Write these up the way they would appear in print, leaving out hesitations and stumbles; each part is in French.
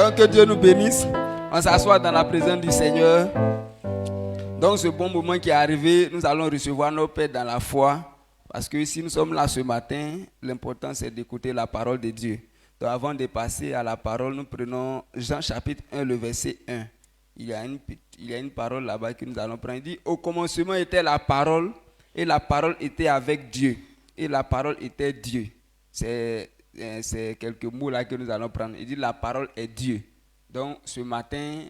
Donc que Dieu nous bénisse. On s'assoit dans la présence du Seigneur. Donc ce bon moment qui est arrivé, nous allons recevoir nos pères dans la foi. Parce que si nous sommes là ce matin, l'important c'est d'écouter la parole de Dieu. Donc avant de passer à la parole, nous prenons Jean chapitre 1, le verset 1. Il y a une parole là-bas que nous allons prendre. Il dit, au commencement était la parole, et la parole était avec Dieu. Et la parole était Dieu. C'est quelques mots là que nous allons prendre. Il dit, la parole est Dieu. Donc ce matin,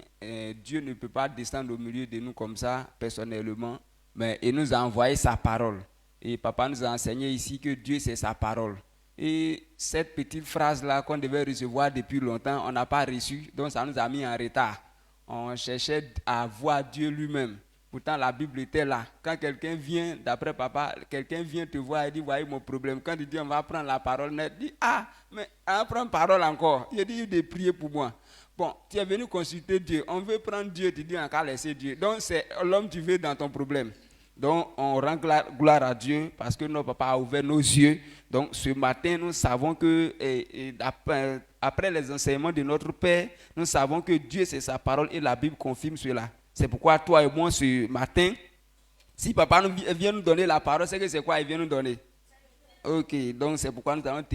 Dieu ne peut pas descendre au milieu de nous comme ça, personnellement, mais il nous a envoyé sa parole. Et papa nous a enseigné ici que Dieu c'est sa parole. Et cette petite phrase-là qu'on devait recevoir depuis longtemps, on n'a pas reçu, donc ça nous a mis en retard. On cherchait à voir Dieu lui-même. Pourtant la Bible était là. Quand quelqu'un vient, d'après papa, quelqu'un vient te voir et dit, voyez mon problème. Quand il dit, on va prendre la parole, il dit, ah, mais on va prendre parole encore. Il dit, de prier pour moi. Bon, tu es venu consulter Dieu. On veut prendre Dieu, tu dis encore laisser Dieu. Donc c'est l'homme tu veux dans ton problème. Donc on rend gloire à Dieu parce que notre papa a ouvert nos yeux. Donc ce matin, nous savons que après les enseignements de notre Père, nous savons que Dieu c'est sa parole et la Bible confirme cela. C'est pourquoi toi et moi ce matin, si papa vient nous donner la parole, c'est quoi il vient nous donner? Ok, donc c'est pourquoi nous allons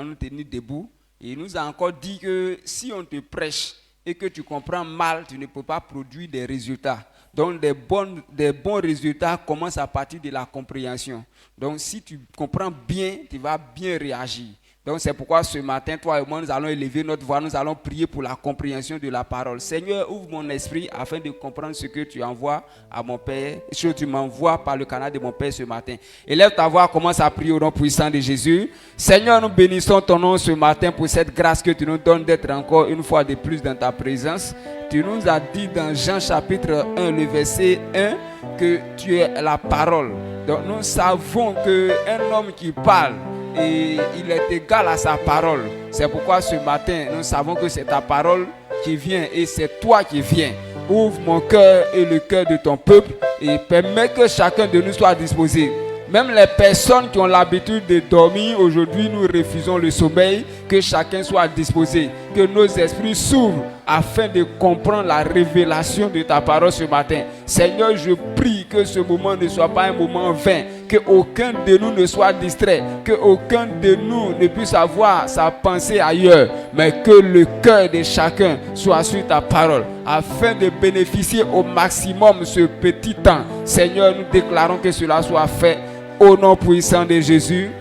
nous tenir debout. Et il nous a encore dit que si on te prêche et que tu comprends mal, tu ne peux pas produire des résultats. Donc des bons résultats commencent à partir de la compréhension. Donc si tu comprends bien, tu vas bien réagir. Donc c'est pourquoi ce matin, toi et moi, nous allons élever notre voix, nous allons prier pour la compréhension de la parole. Seigneur, ouvre mon esprit afin de comprendre ce que tu envoies à mon Père, ce que tu m'envoies par le canal de mon Père ce matin. Élève ta voix, commence à prier au nom puissant de Jésus. Seigneur, nous bénissons ton nom ce matin pour cette grâce que tu nous donnes d'être encore une fois de plus dans ta présence. Tu nous as dit dans Jean chapitre 1, le verset 1, que tu es la parole. Donc nous savons qu'un homme qui parle, et il est égal à sa parole. C'est pourquoi ce matin, nous savons que c'est ta parole qui vient et c'est toi qui viens. Ouvre mon cœur et le cœur de ton peuple et permets que chacun de nous soit disposé. Même les personnes qui ont l'habitude de dormir, aujourd'hui nous refusons le sommeil, que chacun soit disposé, que nos esprits s'ouvrent afin de comprendre la révélation de ta parole ce matin. Seigneur, je prie que ce moment ne soit pas un moment vain, que aucun de nous ne soit distrait, que aucun de nous ne puisse avoir sa pensée ailleurs, mais que le cœur de chacun soit sur ta parole, afin de bénéficier au maximum ce petit temps. Seigneur, nous déclarons que cela soit fait au nom puissant de Jésus.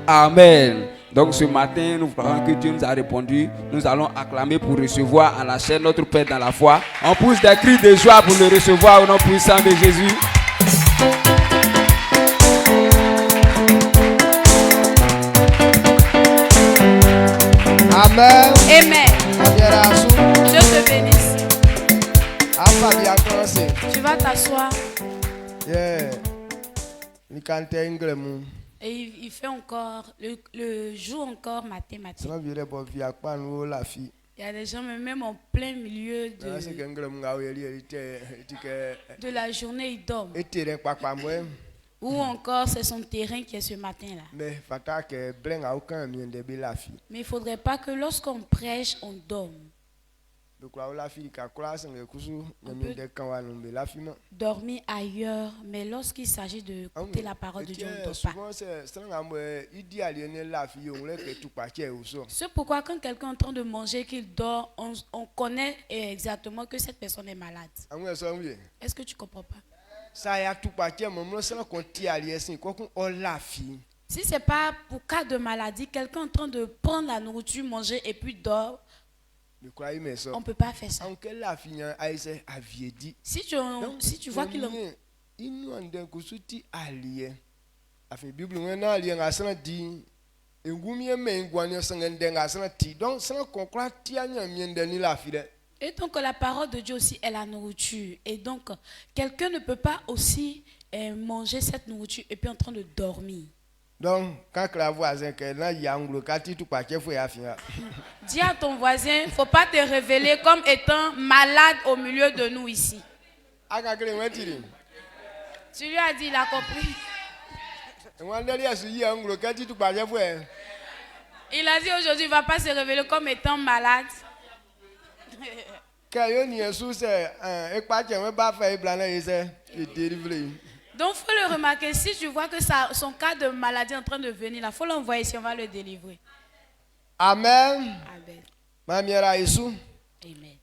Amen. Donc ce matin, nous croyons que Dieu nous a répondu. Nous allons acclamer pour recevoir à la chaîne notre Père dans la foi. On pousse des cris de joie pour le recevoir au nom puissant de Jésus. Amen. Amen. Dieu te bénisse. Tu vas t'asseoir. Et il fait encore, le jour encore mathématique. Il y a des gens même en plein milieu de la journée, ils dorment. Ou encore c'est son terrain qui est ce matin-là. Mais il ne faudrait pas que lorsqu'on prêche, on dorme. On peut dormir ailleurs, mais lorsqu'il s'agit de écouter la parole de Dieu, on ne dort pas. C'est pourquoi quand quelqu'un est en train de manger, qu'il dort, on connaît exactement que cette personne est malade. Est-ce que tu ne comprends pas? Si ce n'est pas pour cas de maladie, quelqu'un est en train de prendre la nourriture, manger et puis dort, on ne peut pas faire ça. Si tu vois qu'il et donc la parole de Dieu aussi est la nourriture. Et donc quelqu'un ne peut pas aussi manger cette nourriture et puis en train de dormir. Donc, quand la voisin dis à ton voisin, il ne faut pas te révéler comme étant malade au milieu de nous ici. Tu lui as dit, il a compris. Il a dit aujourd'hui, il ne va pas se révéler comme étant malade. Donc, il faut le remarquer. Si tu vois que son cas de maladie est en train de venir, il faut l'envoyer si on va le délivrer. Amen. Amen. Amen.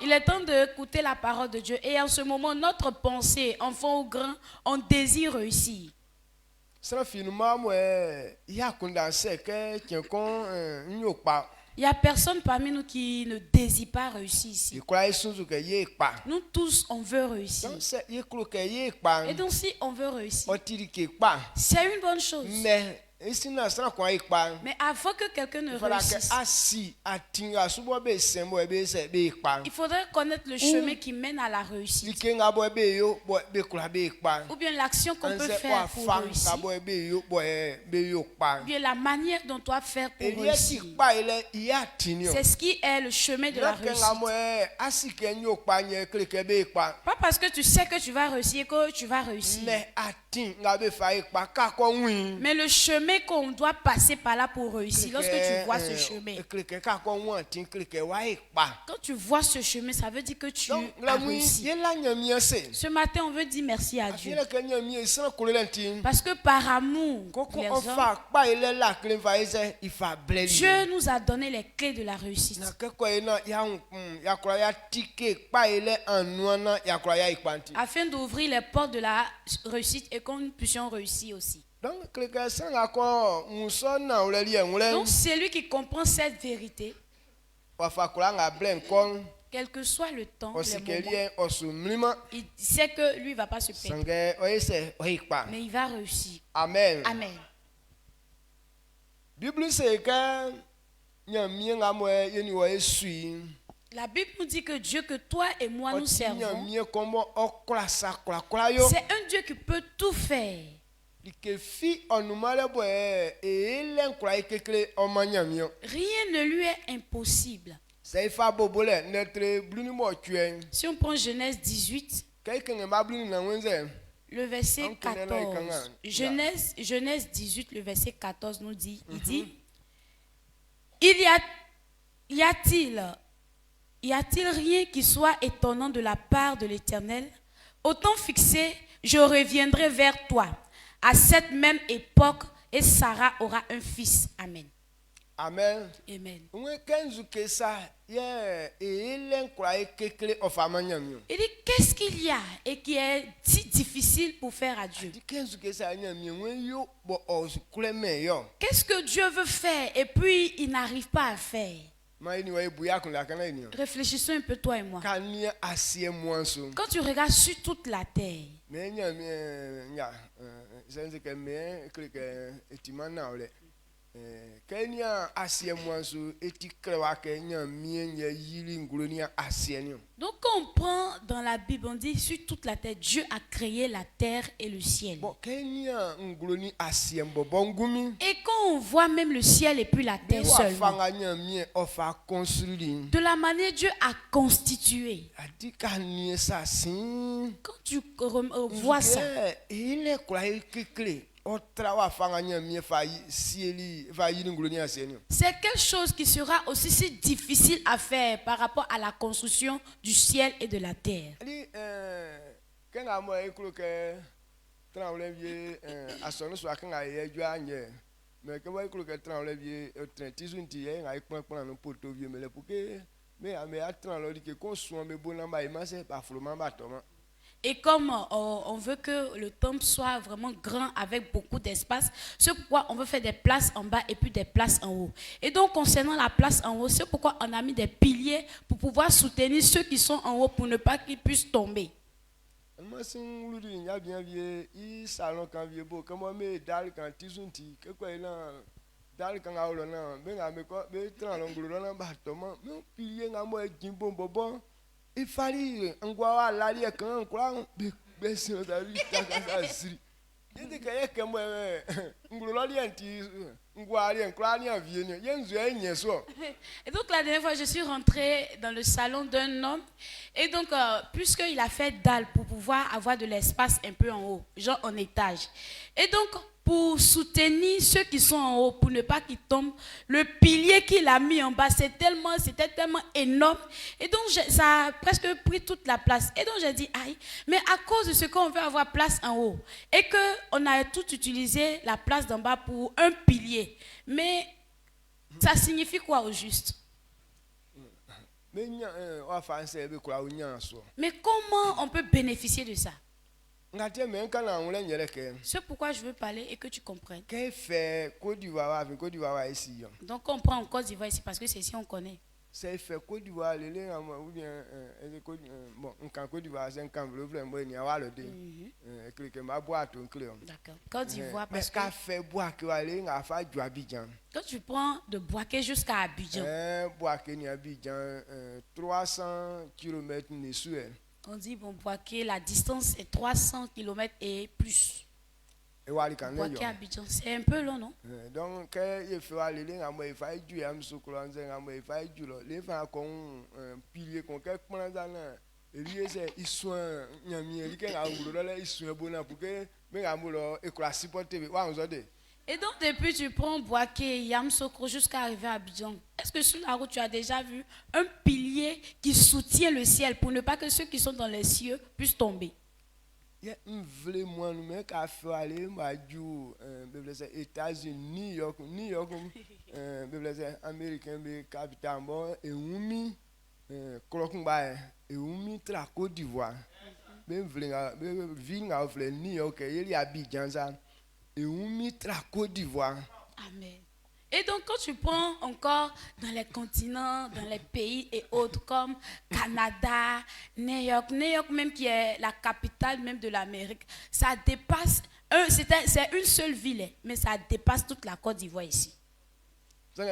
Il est temps d'écouter la parole de Dieu. Et en ce moment, notre pensée, enfant ou grand, on désire réussir. Il n'y a personne parmi nous qui ne désire pas réussir ici. Nous tous, on veut réussir. Et donc, si on veut réussir, c'est une bonne chose. Mais avant que quelqu'un ne réussisse, il faudrait connaître le chemin qui mène à la réussite. Ou bien l'action qu'on peut faire pour réussir. Ou bien la manière dont on doit faire pour réussir. C'est ce qui est le chemin de la réussite. Pas parce que tu sais que tu vas réussir que tu vas réussir. Mais le chemin qu'on doit passer par là pour réussir, lorsque tu vois ce chemin, quand tu vois ce chemin, ça veut dire que tu as réussi. Ce matin, on veut dire merci à Dieu. Parce que par amour, Dieu nous a donné les clés de la réussite. Afin d'ouvrir les portes de la réussite et que nous puissions réussir aussi. Donc celui qui comprend cette vérité, quel que soit le temps, le moment, il sait que lui ne va pas se perdre. Mais il va réussir. Amen. Amen. La Bible nous dit que Dieu que toi et moi nous servons, c'est un Dieu qui peut tout faire. Rien ne lui est impossible. Si on prend Genèse 18, le verset 14, Genèse 18, le verset 14 nous dit, il dit, y a-t-il rien qui soit étonnant de la part de l'Éternel? Au temps fixé, je reviendrai vers toi à cette même époque et Sarah aura un fils. Amen. Amen. Amen. Il dit, qu'est-ce qu'il y a et qui est si difficile pour faire à Dieu? Qu'est-ce que Dieu veut faire et puis il n'arrive pas à faire? Réfléchissons un peu toi et moi. Quand tu regardes sur toute la terre, donc quand on prend dans la Bible, on dit sur toute la terre, Dieu a créé la terre et le ciel. Et quand on voit même le ciel et puis la terre seulement, de la manière Dieu a constitué, quand tu vois ça, c'est quelque chose qui sera aussi si difficile à faire par rapport à la construction du ciel et de la terre. Et comme on veut que le temple soit vraiment grand avec beaucoup d'espace, c'est pourquoi on veut faire des places en bas et puis des places en haut. Et donc concernant la place en haut, c'est pourquoi on a mis des piliers pour pouvoir soutenir ceux qui sont en haut pour ne pas qu'ils puissent tomber. Il fallait ngwa lali kan kwa besi na davi takasa siri. Inde kaya kemo ngulo lali anti Et donc la dernière fois, je suis rentrée dans le salon d'un homme. Et donc, puisqu'il a fait dalle pour pouvoir avoir de l'espace un peu en haut, genre en étage. Et donc, pour soutenir ceux qui sont en haut, pour ne pas qu'ils tombent, le pilier qu'il a mis en bas, c'était tellement énorme. Et donc, ça a presque pris toute la place. Et donc, j'ai dit, aïe, mais à cause de ce qu'on veut avoir place en haut, et qu'on a tout utilisé la place d'en bas pour un pilier. Mais ça signifie quoi au juste? Mais comment on peut bénéficier de ça? C'est pourquoi je veux parler et que tu comprennes. Donc on prend en Côte d'Ivoire ici parce que c'est ici on connaît. C'est fait Côte d'Ivoire, ou bien bon, un Côte d'Ivoire, c'est un camp D'accord. Côte d'Ivoire parce que quand tu prends de Boaké jusqu'à Abidjan. Boaké Abidjan 300 km on dit bon Boaké, la distance est 300 km et plus. Boaké Abidjan, c'est un peu long, non? Donc il faut aller il faut du am sokolo il faut du les fa kon pilier kon quelque plan dans lié c'est ils sont nyami li ke nga ngulo là ils sont bona pour que mais nga mulo e ko supporter wa on zode. Et donc depuis tu prends Boaké, Yamoussoukro jusqu'à arriver à Abidjan. Est-ce que sur la route tu as déjà vu un pilier qui soutient le ciel pour ne pas que ceux qui sont dans les cieux puissent tomber? Il voulait moi nous mettre à faire aller États-Unis, New York, américain, capitale bon et umi Krokumba et umi tra Côte d'Ivoire. Ben voulait vivre à New York il y a Abidjan ça et umi tra Côte d'Ivoire. Amen. Et donc, quand tu prends encore dans les continents, dans les pays et autres comme Canada, New York même qui est la capitale même de l'Amérique, ça dépasse, c'est une seule ville, mais ça dépasse toute la Côte d'Ivoire ici. Et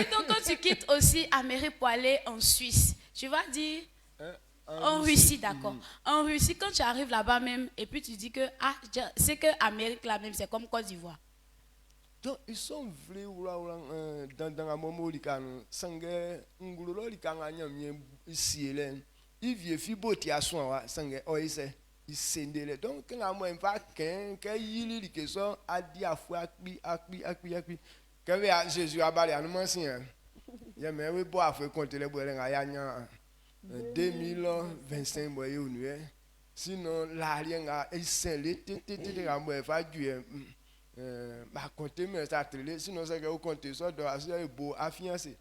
donc, quand tu quittes aussi Amérique pour aller en Suisse, tu vas dire... En Russie, d'accord. En Russie, quand tu arrives là-bas même, et puis tu dis que c'est que Amérique là même, c'est comme Côte d'Ivoire. Donc ils sont vrais dans un moment où ils sont ici ils viennent fiboti à soi sangue oise ils sendele donc quand on va que yili que sont a dit à foi akbi que Jésus a balé en mention ya mais oui bois faut compter les bois ya 2025 sinon l'arrière est scellé bah compter mais ça trélé sinon c'est que au compter ça doit c'est beau à fiancer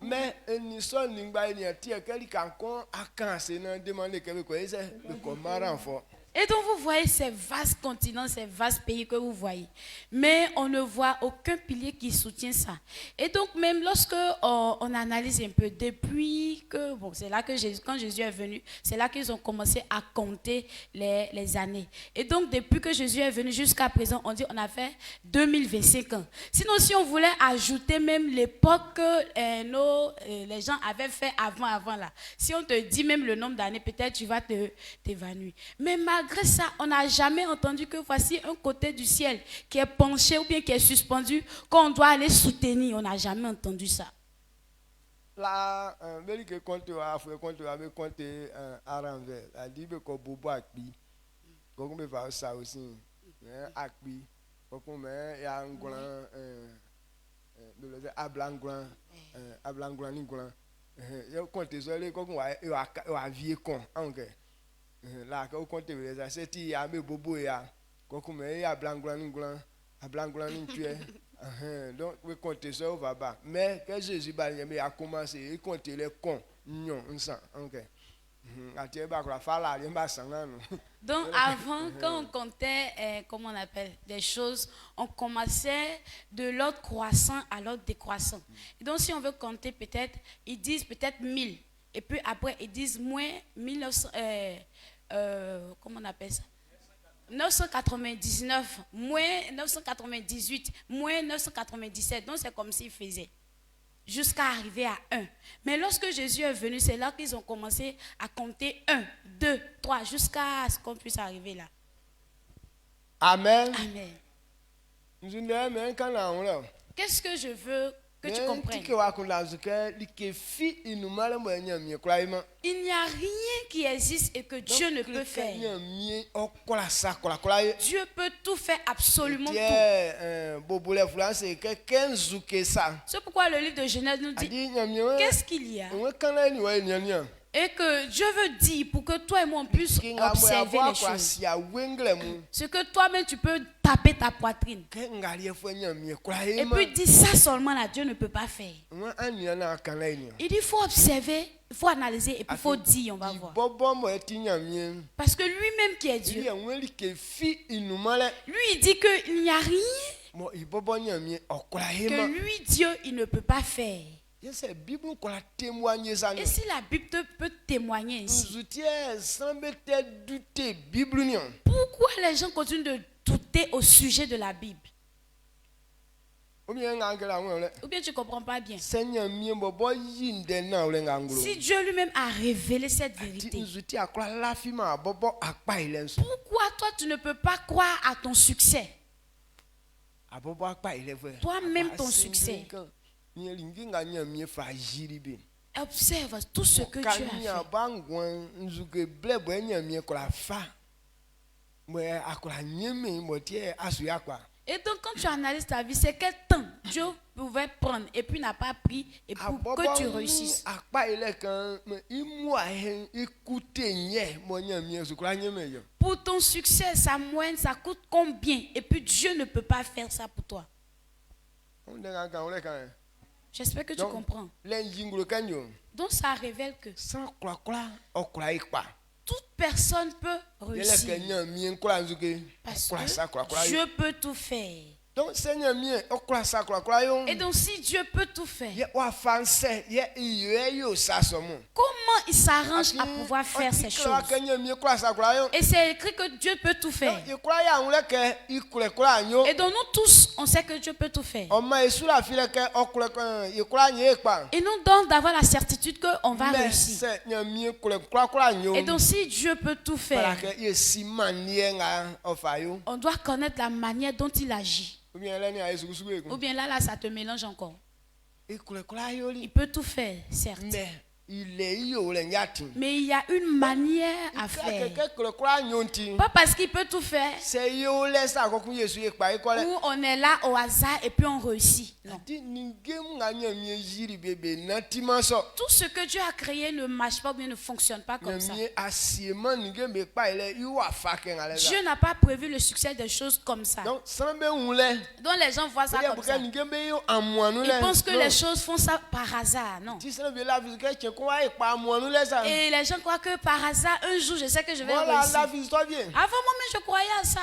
mais ni son ni ba ni tia quelqu'un quand à cancer non demander que quoi c'est comment renfort. Et donc vous voyez ces vastes continents, ces vastes pays que vous voyez. Mais on ne voit aucun pilier qui soutient ça. Et donc même lorsque on analyse un peu, depuis que, bon c'est là que quand Jésus est venu, c'est là qu'ils ont commencé à compter les années. Et donc depuis que Jésus est venu jusqu'à présent, on dit on a fait 2025 ans. Sinon si on voulait ajouter même l'époque que les gens avaient fait avant là, si on te dit même le nombre d'années, peut-être tu vas t'évanouir. Mais malgré ça, on n'a jamais entendu que voici un côté du ciel qui est penché ou bien qui est suspendu, qu'on doit aller soutenir. On n'a jamais entendu ça. Là, que compte à renvers. A dit que bobo akbi. Comme me va ça aussi. Akbi. Comme il y a un grand ablangran ingran. Je compte ça les comme wa vieux con. Là quand on compte les c'est il y a mes bobo ya comme il y a blangran tu es donc we compter ça va bas mais que Jésus a commencé il compter les cons non ça OK donc avant quand on comptait comment on appelle des choses, on commençait de l'ordre croissant à l'ordre décroissant. Et donc si on veut compter peut-être ils disent peut-être 1000 et puis après ils disent moins 1900 comment on appelle ça 999 moins 998 moins 997, donc c'est comme s'ils faisaient. jusqu'à arriver à 1. Mais lorsque Jésus est venu, c'est là qu'ils ont commencé à compter 1, 2, 3, jusqu'à ce qu'on puisse arriver là. Amen. Amen. Nous ne mais quand on là. Qu'est-ce que je veux que tu comprennes? Il n'y a rien qui existe et que Dieu ne peut faire. Dieu peut tout faire, absolument tout. C'est pourquoi le livre de Genèse nous dit, qu'est-ce qu'il y a? Et que Dieu veut dire pour que toi et moi on puisse observer les choses. Ce que toi-même tu peux taper ta poitrine. Et puis dire ça seulement là, Dieu ne peut pas faire. Il dit il faut observer, il faut analyser et puis il faut dire, on va voir. Parce que lui-même qui est Dieu, lui il dit qu'il n'y a rien que lui Dieu il ne peut pas faire. Et si la Bible peut témoigner ici, pourquoi les gens continuent de douter au sujet de la Bible? Ou bien tu ne comprends pas bien. Si Dieu lui-même a révélé cette vérité, pourquoi toi tu ne peux pas croire à ton succès? Toi-même ton succès. Observe tout ce que Dieu a fait. Et donc quand tu analyses ta vie, c'est quel temps Dieu pouvait prendre et puis n'a pas pris et pour que tu réussisses. Pour ton succès, sa moyenne, ça coûte combien? Et puis Dieu ne peut pas faire ça pour toi. J'espère que tu comprends. Donc ça révèle que toute personne peut réussir. Parce que Dieu peut tout faire. Et donc si Dieu peut tout faire, comment il s'arrange à pouvoir faire ces choses? Et c'est écrit que Dieu peut tout faire. Et donc nous tous, on sait que Dieu peut tout faire. Et nous donc d'avoir la certitude qu'on va réussir. Et donc si Dieu peut tout faire, on doit connaître la manière dont il agit. Ou bien là, ça te mélange encore. Il peut tout faire, certes. Mais il y a une manière à faire. Pas parce qu'il peut tout faire. Où on est là au hasard et puis on réussit. Non. Tout ce que Dieu a créé ne marche pas ou bien ne fonctionne pas comme ça. Dieu n'a pas prévu le succès des choses comme ça. Donc les gens voient ça comme ça. Ils pensent que les choses font ça par hasard. Non. Et les gens croient que par hasard, un jour, je sais que je vais réussir. Avant moi-même, je croyais à ça.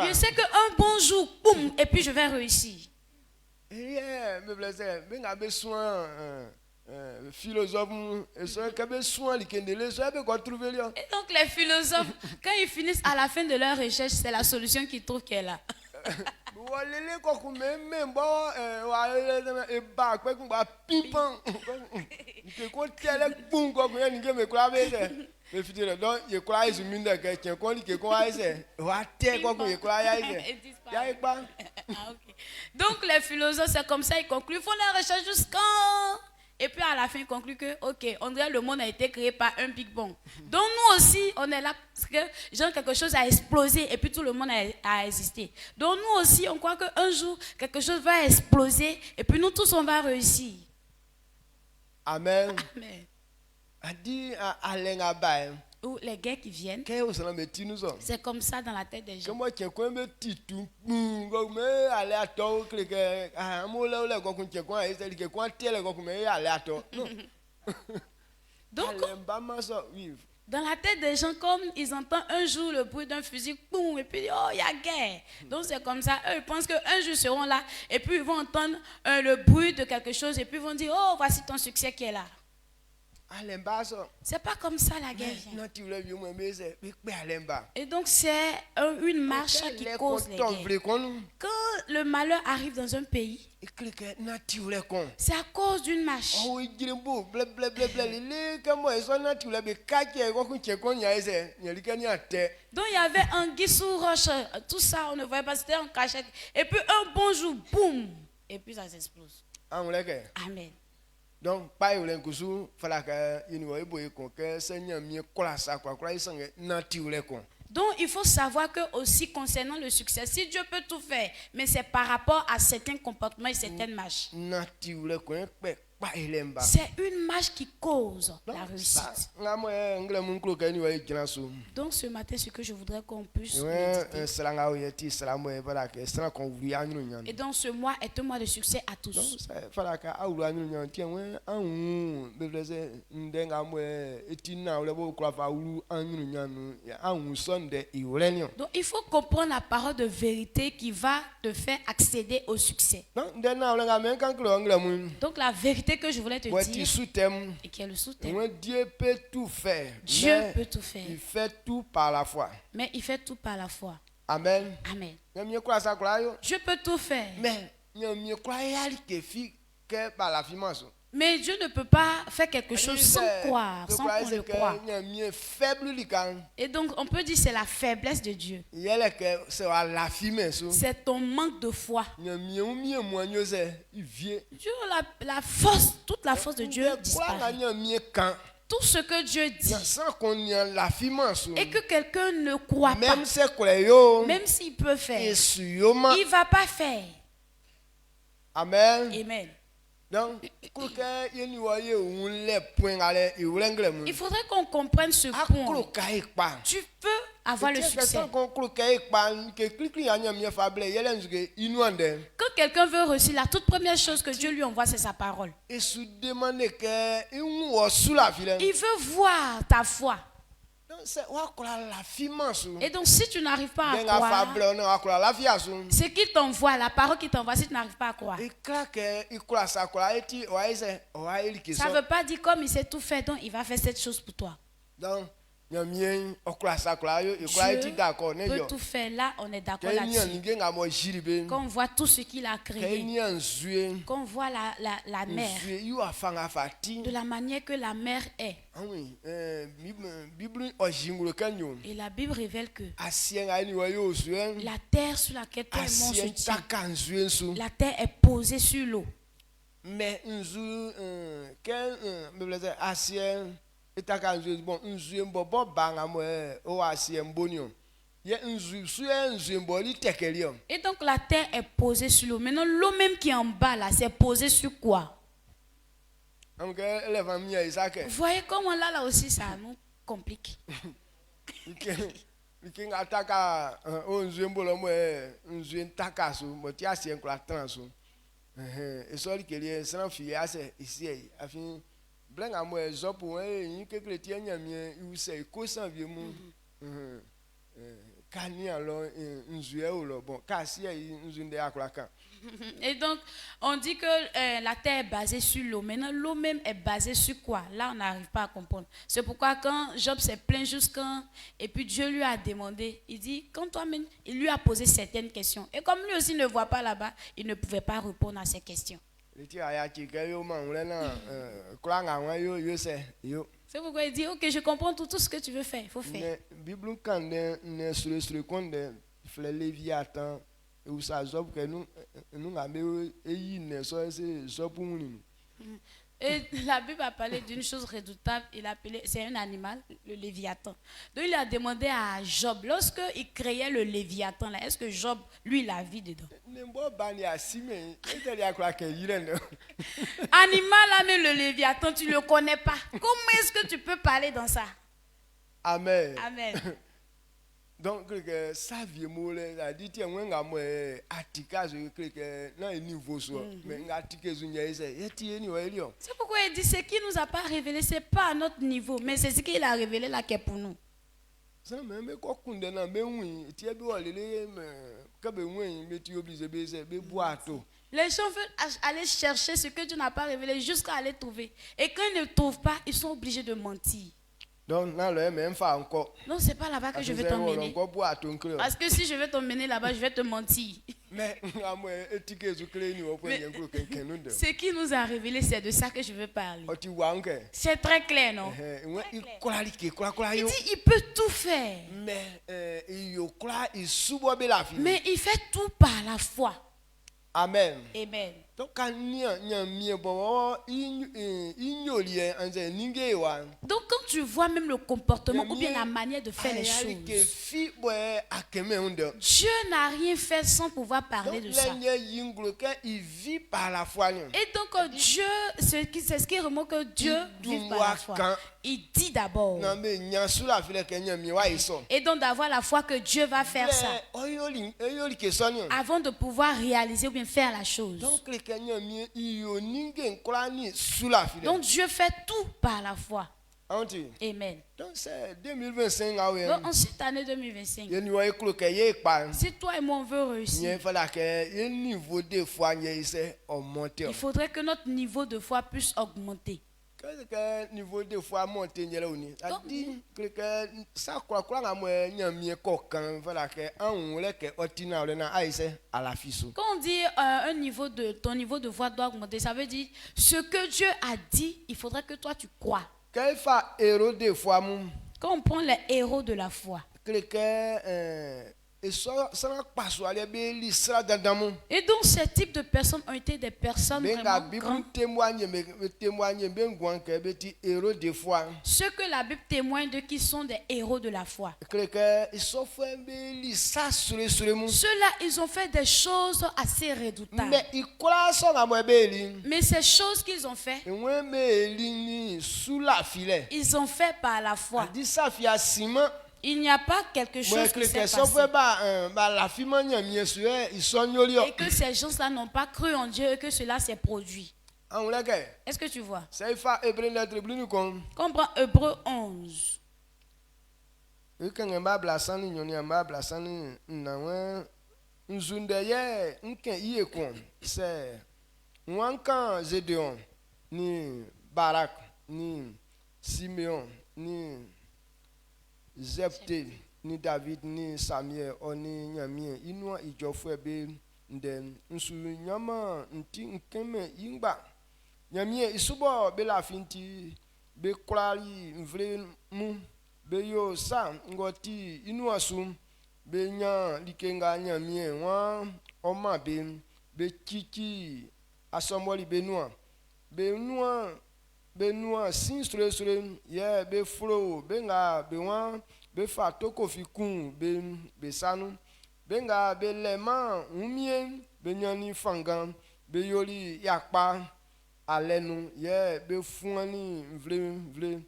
Je sais qu'un bon jour, boum, et puis je vais réussir. Et donc les philosophes, quand ils finissent à la fin de leur recherche, c'est la solution qu'ils trouvent qu'elle est là. Donc les philosophes, c'est comme ça, ils concluent, ils font la recherche jusqu'à... Et puis à la fin, ils concluent que, ok, on dirait que le monde a été créé par un Big Bang. Donc nous aussi, on est là parce que genre quelque chose a explosé et puis tout le monde a existé. Donc nous aussi, on croit qu'un jour, quelque chose va exploser et puis nous tous, on va réussir. Amen. Amen. Amen. Ou les guerres qui viennent, c'est comme ça dans la tête des gens. Donc, dans la tête des gens, comme ils entendent un jour le bruit d'un fusil, boum, et puis oh, il y a guerre. Donc c'est comme ça, eux ils pensent qu'un jour ils seront là, et puis ils vont entendre le bruit de quelque chose, et puis ils vont dire, oh, voici ton succès qui est là. alemba so C'est pas comme ça la guerre vient. na ti le bi mo me se be pe alemba Et donc c'est une marche qui cause les guerres. Quand le malheur arrive dans un pays, ikrike na ti le kon c'est à cause d'une marche. o jirembo ble ble ble ble le kamo eso na ti le be ka ke ko kun che kon ya ese nyelika ni ate. Donc il y avait un guy sous roche, tout ça on ne voyait pas, c'était en cachette. Et puis un bon jour, boum, et puis ça s'explose. Amen. Donc pas eu l'enkusu fala ka iniwo ebo e kon ke senya mi kola sa kwa kwa isange na ti le kon. Donc il faut savoir que aussi concernant le succès, si Dieu peut tout faire, mais c'est par rapport à certains comportements et certaines marches. Na ti le kon pe pa elemba. C'est une marche qui cause la réussite. Ngamo ngle mun klo ka iniwo e jina so. Donc ce matin, ce que je voudrais qu'on puisse Ouais, méditer. salanga o yeti salamo e fala ke sala kon vuri anu nyan. Et donc ce mois est un mois de succès à tous. Donc fala ka awuru anu nyan ti en anu be blese ndenga mo etina o le bo kla fa awuru anu nyan anu sonde iwrenyo. Donc il faut comprendre la parole de vérité qui va te faire accéder au succès. Donc ndena o le ga men kan klo ngle mun. Donc la vérité que je voulais te Ouais, tu dire, sous-thème. et qui est le sous-thème, Dieu peut tout faire. Dieu mais peut tout faire, Il fait tout par la foi. mais il fait tout par la foi. Amen. Amen. Nyamie kwa sa kwa yo. Je peux tout faire, Mais nyamie kwa yali ke fi ke par la fimanso. mais Dieu ne peut pas faire quelque chose sans croire, sans qu'on le croie. Nyamie faible likan. Et donc on peut dire c'est la faiblesse de Dieu. Yele ke se wa la fimanso. C'est ton manque de foi. Nyamie ou mie moanyo se il vient. Dieu, la force, toute la force de Dieu Kwa disparaît. nyamie kan. Tout ce que Dieu dit Sans qu'on y a la fimanso. et que quelqu'un ne croit pas, Même se kwa yo. même s'il peut faire, Et sur ma. il ne va pas faire. Amen. Amen. Donc, que yeni voye un le point ale iwlengle mu. Il faudrait qu'on comprenne ce point. Aklo kai pa. Tu peux avoir le succès. Quand klo kai pa que klikli anya mi fable yele nzuge inuande. Quand quelqu'un veut réussir, la toute première chose que Dieu lui envoie, c'est sa parole. Et sous demander que un wo sous la ville. Il veut voir ta foi. Donc c'est wa kola la fimanso. Et donc, si tu n'arrives pas à Benga croire, fable on wa kola la fiaso. ce qu'il t'envoie, la parole qu'il t'envoie, si tu n'arrives pas à croire, Et krake ikola sa kola eti wa ise wa elike ça ne so. veut pas dire comme il sait tout faire, donc il va faire cette chose pour toi. Donc nyamien okola sa kola yo ikola eti Dieu d'accord ne peut yo. tout faire. Là, on est d'accord Keni là-dessus. nge ngamo jiribe. Quand on voit tout ce qu'il a créé, Keni nzue. quand on voit la mer, Nzue yu afanga fati. de la manière que la mer est. Ah oui, Bible ojingulo kanyo. Et la Bible révèle que Asien ani wa yo suen. la terre sur laquelle toi et moi on se Asien tient, taka nzue nsu. la terre est posée sur l'eau. Mais nzu ken me blaze asien etaka nzue bon nzue mbobo banga mo o asien bonio. Ye nzu suen nzue mboli tekelium. Et donc la terre est posée sur l'eau. Maintenant, l'eau même qui est en bas là, c'est posée sur quoi? Donc les familles Isaac. Vous voyez comment là aussi ça nous complique. Iking ataka o nzue mbolo mo nzue ntaka so mo ti asien kula tan so. Et so li kelie san fi ase isi e afin blenga mo zopo yin kekle ti anya mi u se ko san vie mu. Kani alo nzue o lo bon ka si e nzue nde akula kan. Et donc, on dit que la terre est basée sur l'eau. Maintenant, l'eau même est basée sur quoi? Là, on n'arrive pas à comprendre. C'est pourquoi quand Job s'est plaint jusqu'à... Et puis Dieu lui a demandé, il dit, quand toi-même, il lui a posé certaines questions. Et comme lui aussi ne voit pas là-bas, il ne pouvait pas répondre à ces questions. Le ti aya ti ke yo ma wle na kula nga wa yo se yo. C'est pourquoi il dit, ok, je comprends tout ce que tu veux faire, il faut faire. Ne Bible kan ne sur konde fle Léviathan et où ça zob que nous ngame eyi ne so se zob mu. Et la Bible a parlé d'une chose redoutable, c'est un animal, le Léviathan. Donc il a demandé à Job, lorsqu'il créait le Léviathan, là, est-ce que Job, lui, la vit dedans? Animal là, mais le Léviathan, tu ne le connais pas. Comment est-ce que tu peux parler dans ça? Amen. Amen. Donc ça vient moule a dit tiens moi ngamo atika je que na niveau so mais ngatika zunya ise yeti eni wa elio. C'est pourquoi il dit ce qui nous a pas révélé, c'est pas à notre niveau, mais c'est ce qu'il a révélé là qui est pour nous. Ça même ko kunde na be wi ti e bi o lele me ka be wi me ti oblige be se be boato Les gens veulent aller chercher ce que Dieu n'a pas révélé jusqu'à aller trouver. Et quand ils ne trouvent pas, ils sont obligés de mentir. Donc, dans le même fa encore. Non, c'est pas là-bas que je vais t'emmener. Encore boire à ton cœur. Parce que si je vais t'emmener là-bas, je vais te mentir. Mais Ce qui nous a révélé, c'est de ça que je veux parler. oh, tu vois encore. C'est très clair, non? Il Il dit, il peut tout faire. Mais il fait tout par la foi. Amen. Amen. Donc, quand Donc quand tu vois même le comportement ou bien la manière de faire les choses, Dieu n'a rien fait sans pouvoir parler de ça. il vit par la foi. Et donc Dieu, c'est ce qui remonte que Dieu vit par la foi. Il dit d'abord. Et donc d'avoir la foi que Dieu va faire ça. Avant de pouvoir réaliser ou bien faire la chose. Donc Dieu fait tout par la foi. Amen. Donc c'est 2025. Donc en cette année 2025, si toi et moi on veut réussir, il faudrait que notre niveau de foi puisse augmenter. Niveau de foi monter quand on dit ton niveau de foi doit augmenter, ça veut dire ce que Dieu a dit, il faudrait que toi tu crois. Quand on prend les héros de la foi, et donc ces types de personnes ont été des personnes vraiment grandes. Ceux que la Bible témoigne de qui sont des héros de la foi. Ceux-là, ils ont fait des choses assez redoutables. Mais ces choses qu'ils ont fait, ils ont fait par la foi. Il n'y a pas quelque chose qui s'est passé. Et que ces gens-là n'ont pas cru en Dieu et que cela s'est produit. Est-ce que tu vois? Comprends Hébreu 11. Ni Barak, ni Simeon, ni Zepte, ni David, ni Samuel, ni Nyamien, Inua Ijofwe be den nsu nyama nti nkeme yingba. Nyamien isubo be la finti be kwali mvre mu be yo sa ngoti Inua sum be nya likenga Nyamien wa oma be chichi asomoli benua benua sin sure ye be flow benga be wan be fa toko fikun be sanu benga be lema umie be nyani fangan be yoli yakpa alenu ye be fuani vle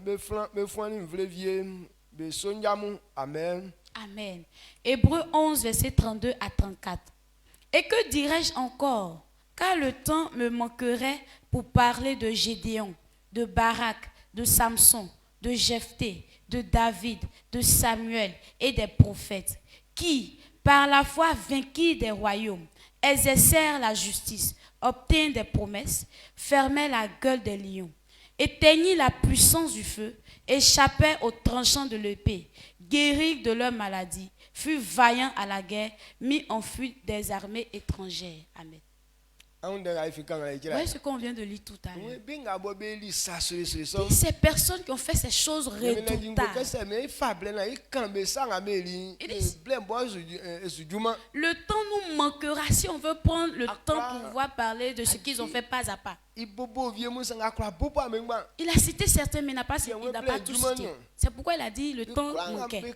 be fuani vle vie be sonjamu. Amen. Amen. Hébreu 11 verset 32 à 34. Et que dirais-je encore? Car le temps me manquerait pour parler de Gédéon, de Barak, de Samson, de Jephthé, de David, de Samuel et des prophètes, qui, par la foi vainquirent des royaumes, exercèrent la justice, obtinrent des promesses, fermaient la gueule des lions, éteignirent la puissance du feu, échappèrent aux tranchants de l'épée, guérirent de leur maladie, furent vaillants à la guerre, mis en fuite des armées étrangères. Amen. Voyez ce qu'on vient de lire tout à l'heure. Ces personnes qui ont fait ces choses redoutables. Le temps nous manquera si on veut prendre le temps pour pouvoir parler de ce qu'ils ont fait pas à pas. Il a cité certains, mais il n'a pas tout cité. C'est pourquoi il a dit le temps manquait.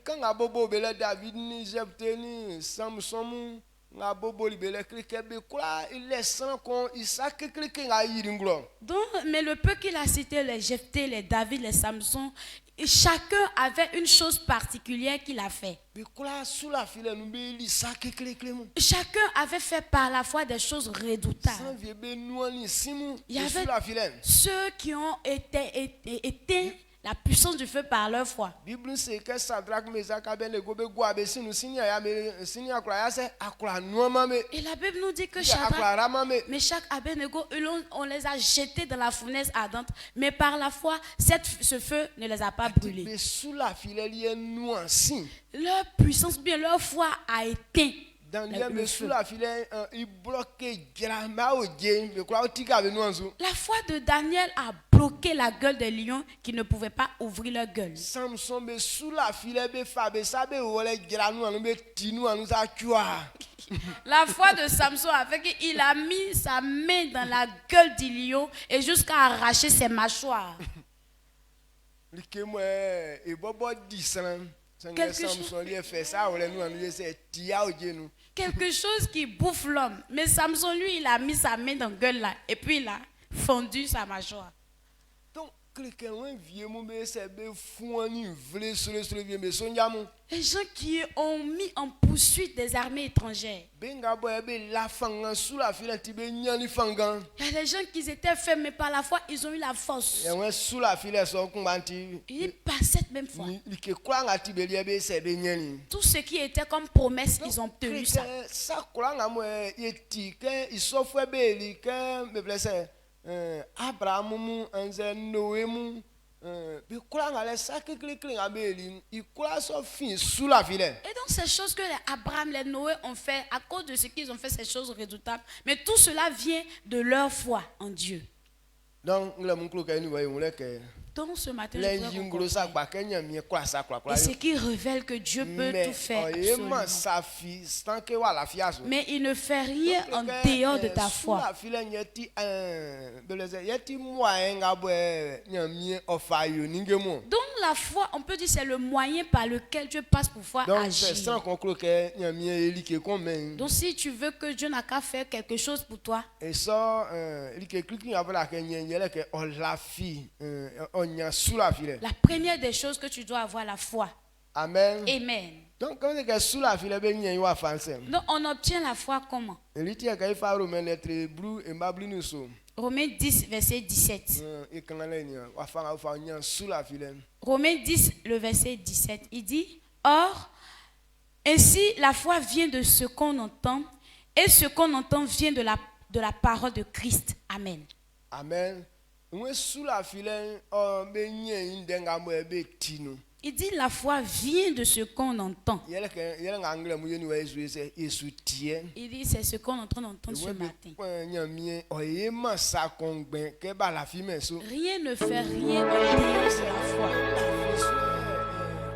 Donc, mais le peu qu'il a cité, les Jephthé, les David, les Samson, chacun avait une chose particulière qu'il a fait. Chacun avait fait par la foi des choses redoutables. Il y avait ceux qui ont été la puissance du feu par leur foi. Bible c'est que Shadrach, Meshach, Abednego be go abe sinu sinia ya me sinia akura ya se akura nuama me. Et la Bible nous dit que Akura Shadrach, rama me. Meshach, Abednego, on les a jetés dans la fournaise ardente, mais par la foi, ce feu ne les a pas brûlés. Be sous la filet lié nuansi. Leur puissance, bien leur foi a éteint. Dans le le feu. sous la filet il bloqué grama o dje me kwa tika be nuanzu. La foi de Daniel a bloqué la gueule des lions qui ne pouvaient pas ouvrir leur gueule. Samson be sous la filet be fa be sa be wole granu anu be tinu anu sa tua. La foi de Samson a fait qu'il a mis sa main dans la gueule du lion et jusqu'à arracher ses mâchoires. Like mo e bobo disan. Quelque Samson lui fait ça wole nu anu se tia o dje nu. Quelque chose qui bouffe l'homme. Mais Samson, lui, il a mis sa main dans la gueule là et puis il a fondu sa mâchoire. Donc quelqu'un un vieux mon be se be fouani vle sur le vieux me sonjamu. Les gens qui ont mis en poursuite des armées étrangères. Benga boy be la fangan sous la filet ti be nyani fangan. Il y a des gens qui étaient faibles, mais par la foi, ils ont eu la force. Et ouais sous la filet so kumbanti. Et par cette même foi, Ni ke kwa ngati be lié be se be nyani. tout ce qui était comme promesse, ils ont obtenu ça. Ça kwa nga mo yeti ke isofwe be li ke me blesse Abraham mu anze Noé mu be kwa nga le sa ke kle nga be li I kwa so fin sous la filet. Et donc ces choses que les Abraham, les Noé ont fait, à cause de ce qu'ils ont fait, ces choses redoutables, mais tout cela vient de leur foi en Dieu. Donc le mon klo ke ni wa yun le ke Donc ce matin, je le voudrais qu'on yingolo sa comprenne. gba ke nya mi kwa sa kwa Et ce qui révèle que Dieu peut tout faire. Absolument. sa fi sans que wa la fiaso. Mais il ne fait rien en dehors de ta foi. La filet nyeti beleze yeti moyen nga bo nya mi ofayo ningemo. Donc la foi, on peut dire, c'est le moyen par lequel Dieu passe pour pouvoir Donc c'est sans agir. conclure que nya mi elike comme Donc si tu veux que Dieu n'a qu'à faire quelque chose pour toi, et ça elike cliquer avant la que nya que on la fi on nya sous la filet. la première des choses que tu dois avoir, la foi. Amen. Amen. Donc quand c'est que sous la filet be nya wa français. Donc on obtient la foi comment? Elite ka ifa romain lettre blue et mabli nous so. Romains 10, verset 17. Et quand la nya wa fa nya sous la filet. Romains 10, le verset 17. Il dit, or, ainsi la foi vient de ce qu'on entend, et ce qu'on entend vient de la parole de Christ. Amen. Amen. When sous la filet be nya indenga mo be tinu. Il dit, la foi vient de ce qu'on entend. Yele nga anglais mu yeni wa Yesu se Yesu tie. Il dit, c'est ce qu'on est en train d'entendre ce matin. Nya mi oye ma sa kongben ke ba la fi me so. Rien ne fait rien en dehors de la foi.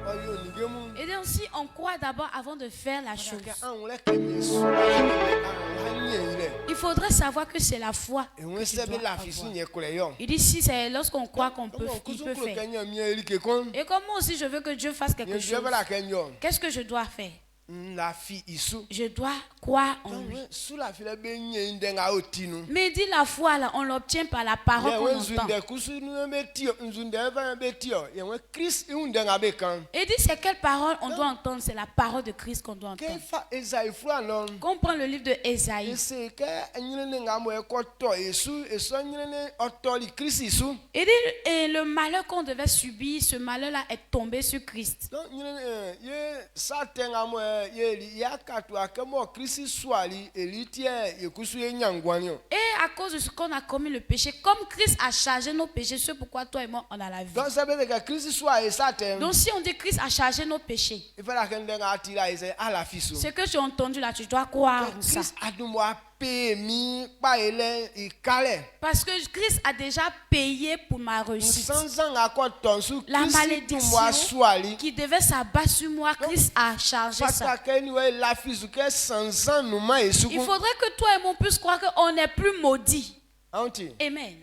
Oyo nigemu. Et donc, si on croit d'abord avant de faire la chose, An le ke mi sous la filet. il faudrait savoir que c'est la foi Et que when tu se be dois la fi su avoir. nye kule yo. Il dit, si c'est lorsqu'on croit qu'on peut, il Kuzu peut kule ke faire. nya mi elike kon. Et comme moi aussi, je veux que Dieu fasse quelque Nye chose, je la ke nyo. qu'est-ce que je dois faire? La fi isu. Je dois croire en lui. Sous la filet be nya indenga o tinu. Mais il dit la foi, là, on l'obtient par la parole Yeah, qu'on when entend. zunde kusu nu be tio, zunde va be tio. Yeah, when Chris indenga be kan. Et il dit c'est quelle parole on doit entendre? C'est la parole de Christ qu'on doit Ke entendre. fa Esaïe fua non. Quand on prend le livre de Ésaïe, Ese ke nyine nga mo e ko to Yesu, eso nyine otoli Christ isu. il dit et le malheur qu'on devait subir, ce malheur-là est tombé sur Christ. Donc nyine ye Satan nga mo ye li ya katwa ke mo Christ swali elitie ye kusu ye nyangwani. Et à cause de ce qu'on a commis le péché, comme Christ a chargé nos péchés, c'est pourquoi toi et moi on a la vie. Donc ça veut dire que Christ swali Satan. Donc si on dit Christ a chargé nos péchés, Il faut la kende nga atira ise ala fisu. ce que tu as entendu là, tu dois croire en ça. Christ a dû moi payer mi pa ele ikale. Parce que Christ a déjà payé pour ma réussite. Sans ans à quoi ton sous La Christ moi malédiction swali. qui devait s'abattre sur moi, Christ a chargé ça. Fatake ni we la fisu ke sans ans nous ma Yesu. Il faudrait que toi et moi puissions croire qu'on n'est plus maudit. Anti. Amen.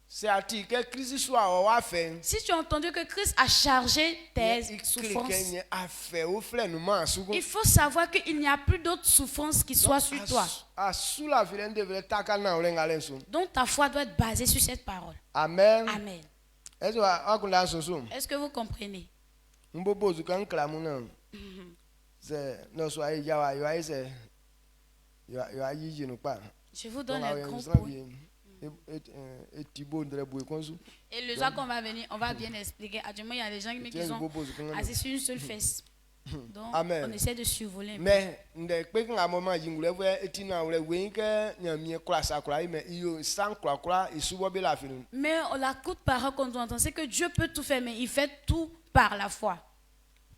C'est à dire que Christ soit au a fait. Si tu as entendu que Christ a chargé tes souffrances, a fait au fleur nous ma sous. il faut savoir qu'il n'y a plus d'autres souffrances qui soient sur toi. À sous la vilaine devrait takana olengalen sous. Donc ta foi doit être basée sur cette parole. Amen. Amen. Est-ce que akunda sous? Est-ce que vous comprenez? Mbobo zu kan klamu na. C'est no so ai yawa yo ai c'est yo ai yi nu pa. Je vous donne un grand point. point. et Thibaut Ndre Boué Konsu. Et le soir qu'on va venir, on va bien expliquer. Actuellement, il y a des gens qui Tiens, sont propose qu'on a- assis sur une seule fesse. Donc, Amen. on essaie de survoler un peu. Mais ndé pé nga moment jingule voye etina ule wenke nyamie classe akla mais iyo sans kla isubo be la finu. Mais la courte parole qu'on doit entendre, c'est que Dieu peut tout faire, mais il fait tout par la foi.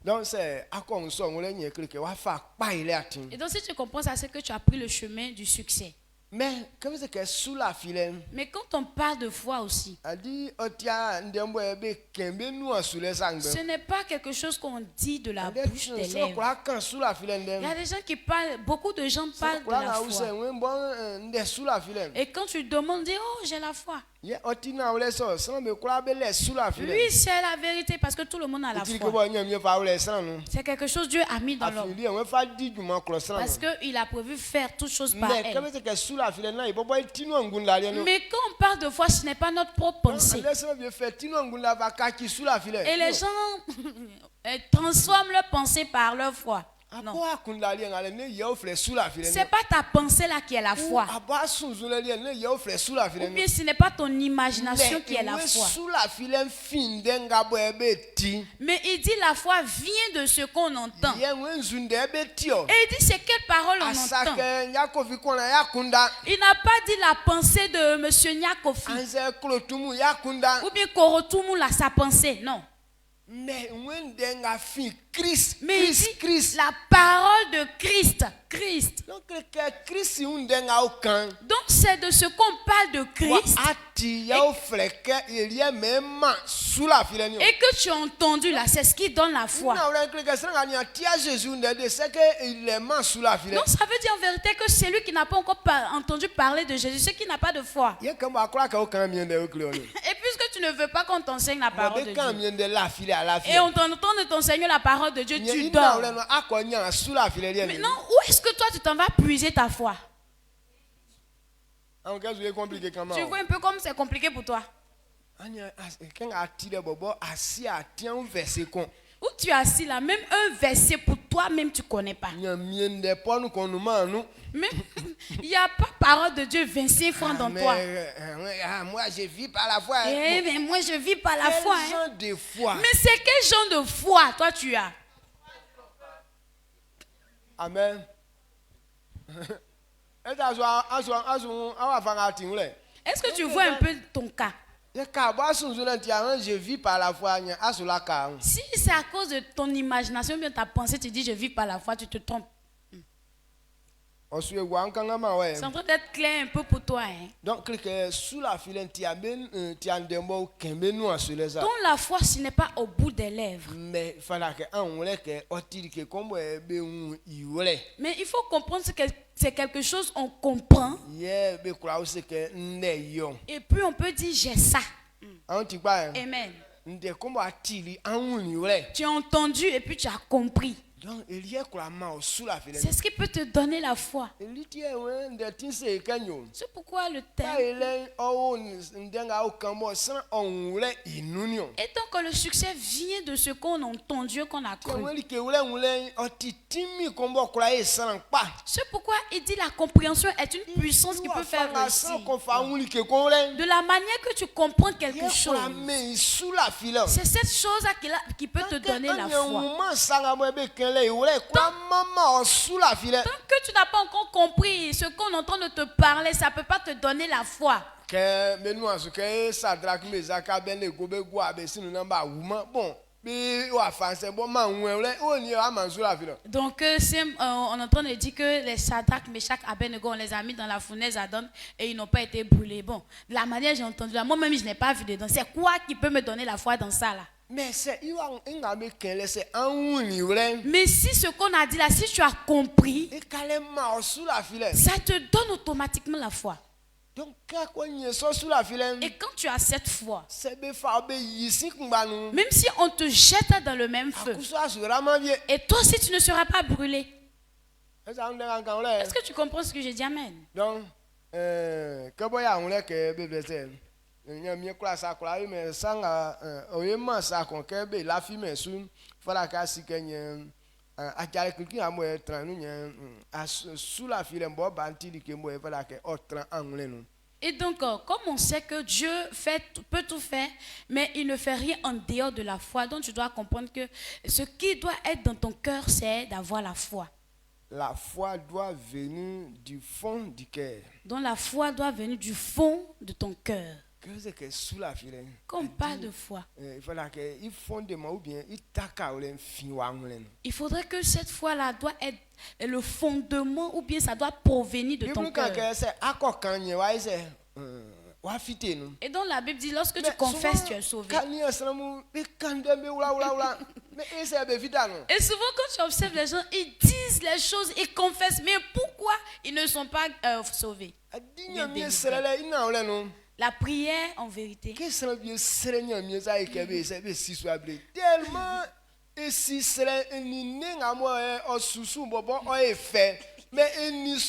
Donc c'est akon so ngule nye krike wa fa pa ile atin. Et donc, si tu comprends ça, c'est que tu as pris le chemin du succès. Mais comme c'est que sous la filen Mais quand on parle de foi aussi, a dit otia ndembo ebe kembe nu sous les sangbe. ce n'est pas quelque chose qu'on dit de la bouche des So lèvres. kla kan sous la filen Il dem. y a des gens qui parlent, beaucoup de gens parlent de la Kla foi. wen bon ndé sous la filen. Et quand tu demandes, dis, oh, j'ai la foi. Ye otina ule so sans me kla be le sous la filen. Oui, c'est la vérité parce que tout le monde a la Ti ke foi. bo nyamie fa ule sans nous. C'est quelque chose que Dieu a mis dans l'homme. Afili on fa di du man klo sans. Parce qu'il a prévu faire toutes choses par Mais comme elle. c'est que sous la filen là il bo boy tino ngunda le no. Mais quand on parle de foi, ce n'est pas notre propre pensée. Laisse-moi bien faire tino ngunda va ka ki sous la filen. Et les gens transforment leur pensée par leur foi. Non. Quoi kunda le ngale ne ye ofle sous la filen. C'est pas ta pensée là qui est la foi. Aba sunzu le ne ye ofle sous la Ou filen. bien ce n'est pas ton imagination qui est la foi. Sous la filen fin denga bo ebe ti. Mais il dit la foi vient de ce qu'on entend. Ye wen zunde ebe ti o. Et il dit c'est quelle parole on entend. Asake yakofi kona yakunda. Il n'a pas dit la pensée de M. Nyakofi. Anze klotumu yakunda. Ou bien Korotumu là, sa pensée. Non. Mais wen denga fin Christ. Mais il dit Christ. la parole de Christ. Christ. Donc que Christ un denga aucun. Donc c'est de ce qu'on parle de Christ. Ati ya ofleke il y a même sous la filen. Et que tu as entendu là, c'est ce qui donne la foi. Na ora que sanga ni atia Jésus ndede c'est que il est man sous la filen. Donc ça veut dire en vérité que celui qui n'a pas encore entendu parler de Jésus, celui qui n'a pas de foi. Ye comme akra ka aucun mien de okle. Et puisque tu ne veux pas qu'on t'enseigne la parole de Ba kan Dieu, mien de la filen à la et filen. on t'entend de t'enseigner la parole de Dieu, tu Ni dors. na ora no akonya sous la filen. Maintenant, où est-ce que toi tu t'en vas puiser ta foi? En cas c'est compliqué comment. Tu vois un peu comme c'est compliqué pour toi. Anya quand atire bobo asi atien verset kon. Où tu es assis là, même un verset pour toi-même tu ne connais pas. Nya mien de pon nous kon nous man nous. Même il n'y a pas parole de Dieu 25 francs dans toi. Moi je vis par la foi. Eh bien, moi je vis par la foi. Quel genre de foi? Mais c'est quel genre de foi toi tu as? Amen. Est-ce que tu vois un peu ton cas? Je vis par la foi. Si c'est à cause de ton imagination, bien ta pensée, tu dis je vis par la foi, tu te trompes. C'est en train d'être clair un peu pour toi. Hein? Donc, sous la filen, donc la foi, ce n'est pas au bout des lèvres. Mais il faut comprendre que c'est quelque chose qu'on comprend. Et puis on peut dire j'ai ça. Amen. Tu as entendu et puis tu as compris. C'est ce qui peut te donner la foi. C'est pourquoi le terme. Et donc que le succès vient de ce qu'on a entendu, qu'on a cru. C'est pourquoi il dit la compréhension est une puissance qui peut faire réussir. De la manière que tu comprends quelque chose, c'est cette chose qui peut te donner la foi. Tant que tu n'as pas encore compris ce qu'on entend de te parler, ça ne peut pas te donner la foi. Donc, on est en train de dire que les Shadrach, Meshach, Abednego, on les a mis dans la fournaise à Don et ils n'ont pas été brûlés. Bon, de la manière j'ai entendu, moi-même je n'ai pas vu dedans. C'est quoi qui peut me donner la foi dans ça là? Mais si ce qu'on a dit là, si tu as compris, ça te donne automatiquement la foi. Et quand tu as cette foi, même si on te jette dans le même feu, et toi aussi tu ne seras pas brûlé. Est-ce que tu comprends ce que je dis? Amen. Donc, nyamie kula sa kula me sanga oyema sa kon kebe la fi me sun fala ka sikenye ajale kiki amo etran nu nye sous la fi le mbo banti di ke mbo fala ke otran angle nu Et donc, comme on sait que Dieu peut tout faire, mais il ne fait rien en dehors de la foi, donc tu dois comprendre que ce qui doit être dans ton cœur, c'est d'avoir la foi. La foi doit venir du fond du cœur. Donc la foi doit venir du fond de ton cœur. Que c'est que sous la file? Quand on parle de foi, Il faudra qu'il fondement ou bien il taka ou fin. il faudrait que cette foi-là doit être le fondement ou bien ça doit provenir de ton cœur. Et donc la Bible dit, lorsque tu confesses, tu es sauvé. Et souvent quand tu observes les gens, ils disent les choses, ils confessent, mais pourquoi ils ne sont pas sauvés? La prière en vérité. Tellement et si c'est mais il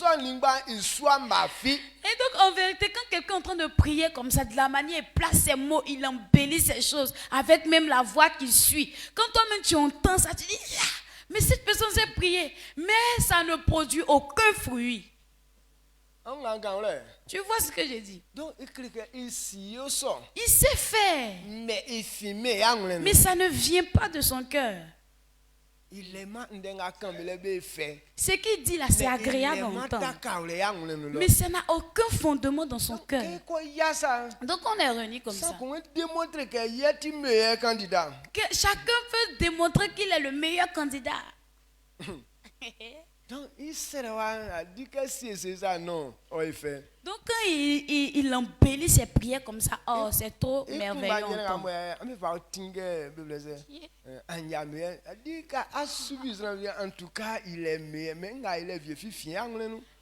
soit ma fille. Et donc en vérité, quand quelqu'un est en train de prier comme ça, de la manière, il place ses mots, il embellit ses choses, avec même la voix qui suit. Quand toi-même tu entends ça, tu dis, yeah, mais cette personne sait prier, mais ça ne produit aucun fruit. Tu vois ce que j'ai dit? Donc, il sait faire, mais ça ne vient pas de son cœur. Ce qu'il dit là, c'est agréable à entendre, mais ça n'a aucun fondement dans son cœur. Donc on est réunis comme ça. Que chacun peut démontrer qu'il est le meilleur candidat. Donc quand il embellit ses prières comme ça, oh, c'est trop merveilleux. En tout cas, il est meilleur.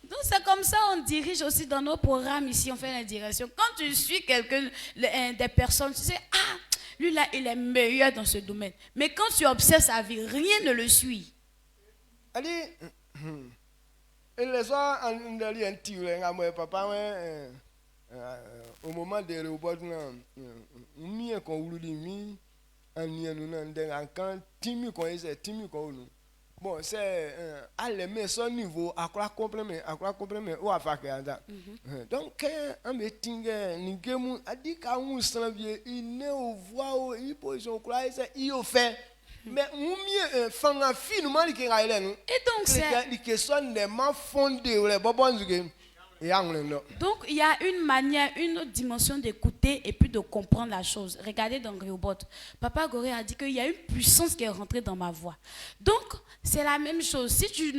Donc c'est comme ça on dirige aussi dans nos programmes ici, on fait la direction. Quand tu suis quelqu'un, des personnes, tu sais, ah, lui là, il est meilleur dans ce domaine. Mais quand tu observes sa vie, rien ne le suit. Et les soirs, papa, au moment de l'obot, bon, c'est à l'aimer son niveau, à quoi complément, ou à faire donc, un meeting, a dit qu'à un service, il ne voit, il peut se croire, il fait. Mais et donc donc il y a une manière, une autre dimension d'écouter et puis de comprendre la chose. Regardez dans Rehoboth, Papa Goré a dit qu'il y a une puissance qui est rentrée dans ma voix. Donc c'est la même chose. Si tu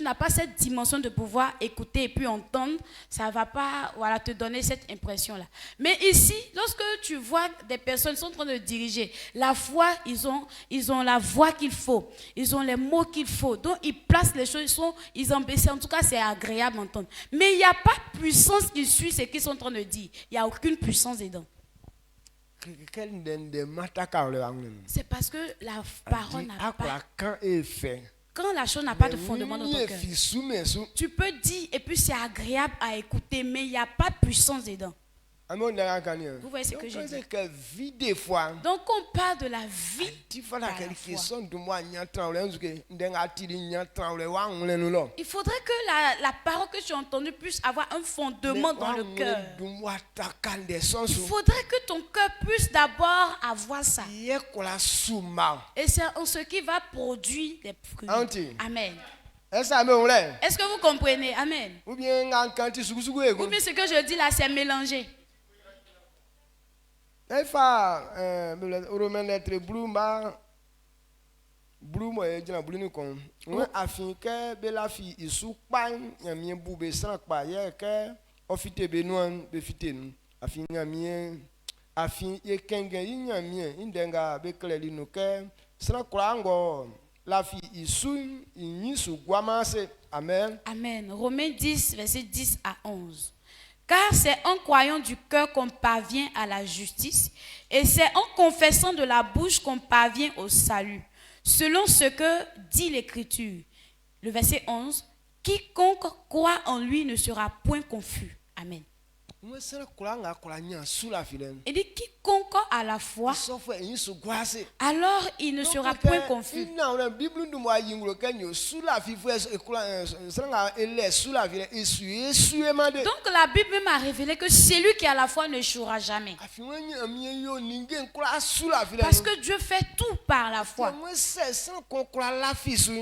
n'as pas cette dimension de pouvoir écouter et puis entendre, ça ne va pas te donner cette impression-là. Mais ici, lorsque tu vois des personnes qui sont en train de diriger, la foi, ils ont la voix qu'il faut, ils ont les mots qu'il faut. Donc ils placent les choses, ils ont baissé. En tout cas, c'est agréable à entendre. Mais il n'y a pas de puissance qui suit ce qu'ils sont en train de dire. Il n'y a aucune puissance dedans. C'est parce que la parole n'a pas. Quand la chose n'a pas de fondement dans ton cœur, tu peux dire et puis c'est agréable à écouter, mais il n'y a pas de puissance dedans. Vous voyez ce que je dis? Donc on parle de la vie. Il faudrait que la parole que tu as entendue puisse avoir un fondement dans le cœur. Il faudrait que ton cœur puisse d'abord avoir ça. Et c'est ce qui va produire des fruits. Amen. Est-ce que vous comprenez? Amen. Ou bien ce que je dis là, c'est mélangé. Romain lettre blue afin que bela fi isu pan yamien bube sans pa ye que ofite benuan befite nu afin yamien afin ye kengen yamien indenga be kleli no que sans krango la fi isu yisu guamase. Amen. Amen. Romains 10 verset 10 à 11. Car c'est en croyant du cœur qu'on parvient à la justice, et c'est en confessant de la bouche qu'on parvient au salut. Selon ce que dit l'Écriture, le verset 11, quiconque croit en lui ne sera point confus. Amen. Moi c'est quoi nga quoi nya sous la filaine. Il dit quiconque a la foi, Sauf un sous goisse. alors il ne sera point confus. Non, la Bible nous moi yinglo kenyo sous la fi foi sanga elle sous la filaine et su mande. Donc la Bible même a révélé que celui qui a la foi ne échouera jamais. Parce que Dieu fait tout par la foi.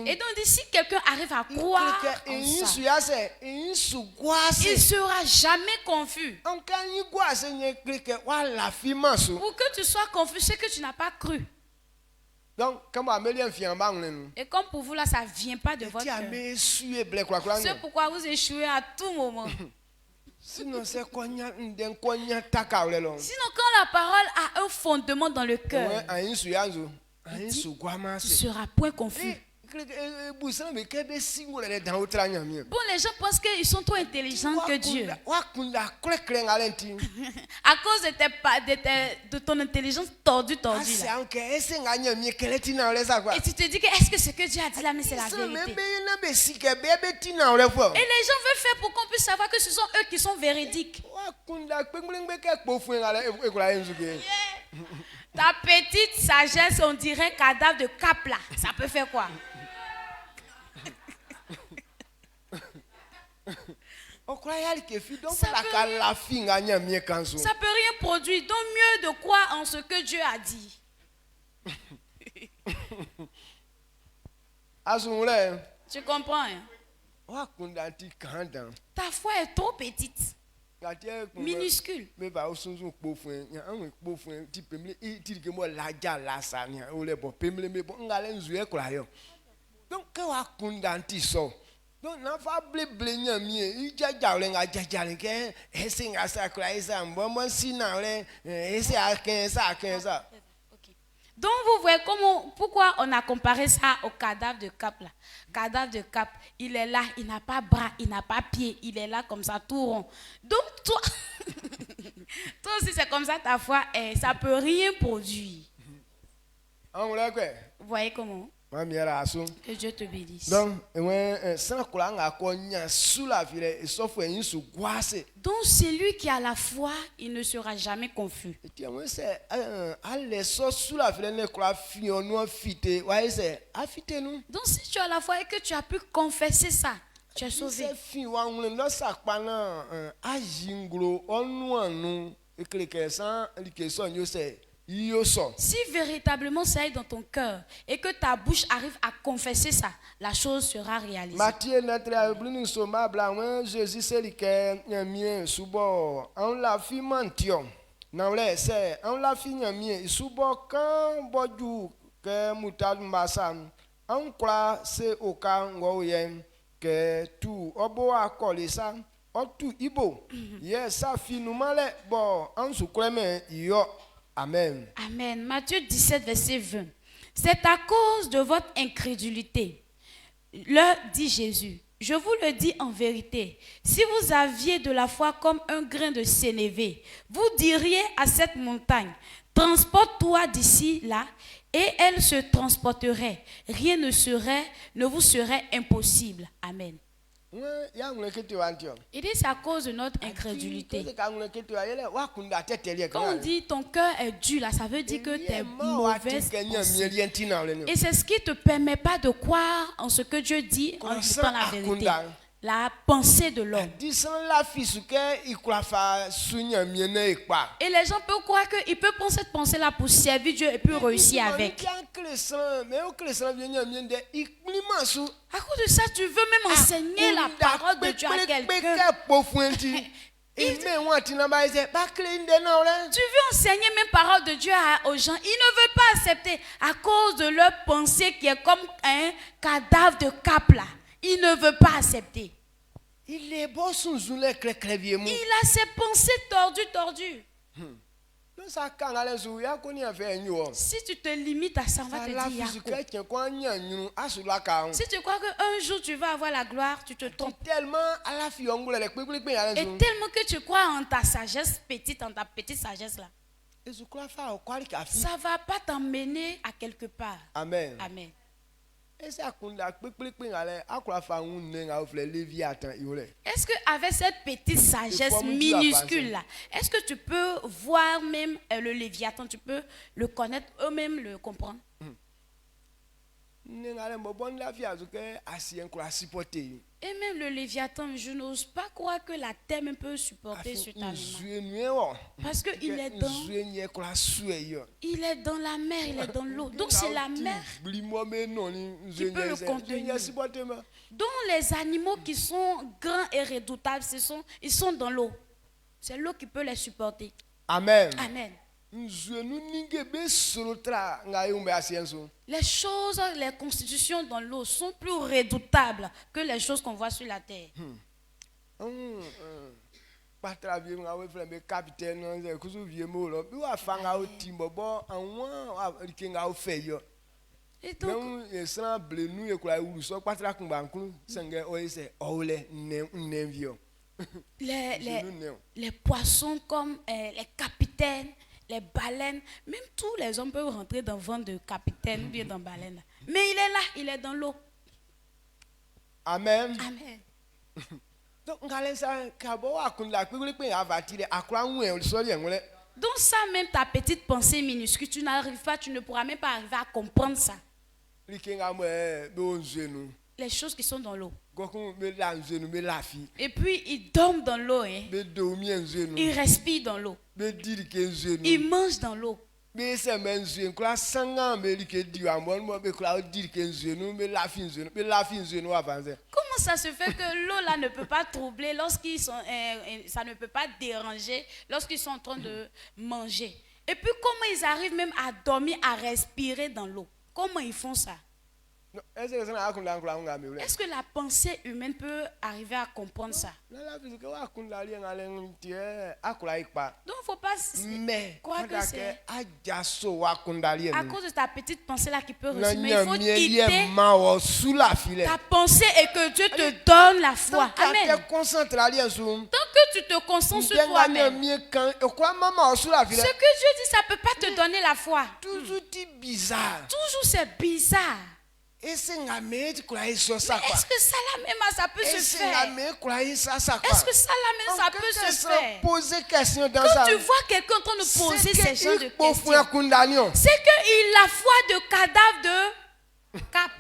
Et donc si quelqu'un arrive à croire en ça, il ne sera jamais confus. Pour que tu sois confus, c'est que tu n'as pas cru. Donc, et comme pour vous là, ça ne vient pas de votre cœur. C'est pourquoi vous échouez à tout moment. Sinon, quand la parole a un fondement dans le cœur, tu ne seras point confus. Bon, les gens pensent qu'ils sont trop intelligents que Dieu. À cause de ton intelligence tordue là. Et tu te dis que est-ce que ce que Dieu a dit là, mais c'est la vérité. Et les gens veulent faire pour qu'on puisse savoir que ce sont eux qui sont véridiques. Ta petite sagesse, on dirait cadavre de cap là. Ça peut faire quoi? Ça peut rien produire. Donc mieux de croire en ce que Dieu a dit. Tu comprends, hein? Ta foi est trop petite. Minuscule. Donc donc n'a pas blé mi il jaja nga jaja ke ese nga sa kra esa mbon si na le ese a 15 ça. Donc vous voyez pourquoi on a comparé ça au cadavre de Cap là. Cadavre de Cap, il est là, il n'a pas bras, il n'a pas pied, il est là comme ça tout rond. Donc toi toi aussi c'est comme ça ta foi, ça peut rien produire. Vous voyez comment? Que Dieu te bénisse. Donc, celui qui a la foi, il ne sera jamais confus. Donc, si tu as la foi et que tu as pu confesser ça, tu es sauvé. Si véritablement ça est dans ton cœur et que ta bouche arrive à confesser ça, la chose sera réalisée. Matthieu Jésus c'est on l'a fait mention. Non c'est on l'a fait subo quand bodu que mutad mbasa on croit c'est au cas que tout obo a collé ça o tout ibo yes ça finuma le bon on se crème yo. Amen. Amen. Matthieu 17, verset 20. C'est à cause de votre incrédulité. Leur dit Jésus, je vous le dis en vérité, si vous aviez de la foi comme un grain de sénévé, vous diriez à cette montagne, transporte-toi d'ici là, et elle se transporterait. Rien ne vous serait impossible. Amen. Il dit c'est à cause de notre incrédulité. Quand on dit ton cœur est dur là, ça veut dire que tu es mauvaise pensée. Et c'est ce qui ne te permet pas de croire en ce que Dieu dit en disant la vérité. La pensée de l'homme. Et les gens peuvent croire qu'ils peuvent prendre cette pensée-là pour servir Dieu et puis réussir avec. À cause de ça, tu veux même enseigner la parole de Dieu à quelqu'un. Tu veux enseigner même parole de Dieu aux gens. Ils ne veulent pas accepter à cause de leur pensée qui est comme un cadavre de cap là. Il ne veut pas accepter. Il a ses pensées tordues. Si tu te limites à ça, on va te dire si tu crois qu'un jour tu vas avoir la gloire, tu te trompes. Et tellement que tu crois en ta sagesse petite, en ta petite sagesse là, ça ne va pas t'emmener à quelque part. Amen. Amen. Est-ce qu'avec cette petite sagesse minuscule là, est-ce que tu peux voir même le Léviathan, tu peux le connaître, eux-mêmes le comprendre? Et même le Léviathan, je n'ose pas croire que la terre même peut supporter cet animal. Parce qu'il est dans la mer, il est dans l'eau. Donc c'est la mer qui peut le contenir. Donc les animaux qui sont grands et redoutables, ils sont dans l'eau. C'est l'eau qui peut les supporter. Amen. Amen. Les choses, les constitutions dans l'eau sont plus redoutables que les choses qu'on voit sur la terre. Et donc, les poissons comme les capitaines, les baleines, même tous les hommes peuvent rentrer dans le ventre de capitaine ou bien dans baleine. Mais il est là, il est dans l'eau. Amen. Amen. Donc ça même ta petite pensée minuscule, tu ne pourras même pas arriver à comprendre ça. Les choses qui sont dans l'eau. Et puis ils dorment dans l'eau, hein. Ils respirent dans l'eau. Ils mangent dans l'eau. Comment ça se fait que l'eau là ne peut pas troubler lorsqu'ils sont, ça ne peut pas déranger lorsqu'ils sont en train de manger? Et puis comment ils arrivent même à dormir, à respirer dans l'eau? Comment ils font ça? Est-ce que la pensée humaine peut arriver à comprendre ça? Donc il ne faut pas croire que c'est à cause de ta petite pensée là qui peut réussir. Mais il faut quitter ta pensée et que Dieu te donne la foi. Amen. Tant que tu te concentres sur toi-même, ce que Dieu dit, ça ne peut pas te donner la foi. Toujours c'est bizarre. Est-ce que ça là même ça peut se faire? Est-ce que ça là même ça peut se faire? Quand tu vois quelqu'un en train de poser ces genres de questions, c'est qu'il a foi de cadavre de cap.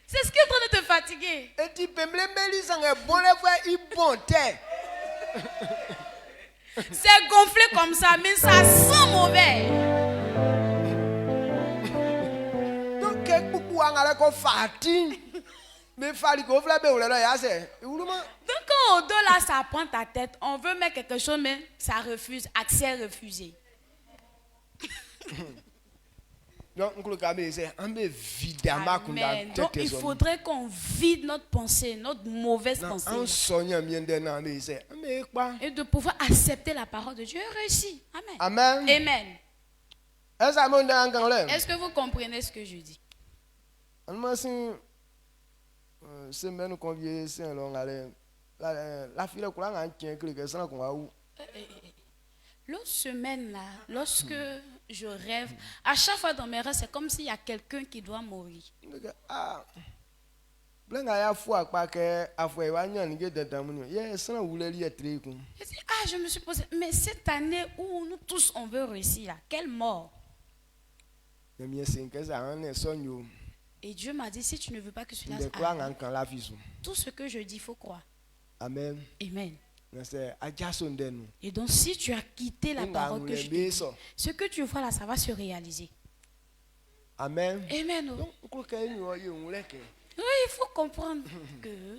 C'est ce qui est en train de te fatiguer. C'est gonflé comme ça, mais ça sent mauvais. Donc quand au dos là ça prend ta tête, on veut mettre quelque chose mais ça refuse, accès refusé. Donc il faudrait qu'on vide notre pensée, notre mauvaise pensée. Et de pouvoir accepter la parole de Dieu et réussir. Amen. Amen. Amen. Est-ce que vous comprenez ce que je dis? L'autre semaine là, lorsque je rêve, à chaque fois dans mes rêves, c'est comme s'il y a quelqu'un qui doit mourir. Je me suis posé, mais cette année où nous tous on veut réussir là, quelle mort? Et Dieu m'a dit, si tu ne veux pas que cela arrive, tout ce que je dis, il faut croire. Amen. Amen. Et donc si tu as quitté la parole que je te dis, ce que tu vois là, ça va se réaliser. Amen. Amen. Oui, il faut comprendre que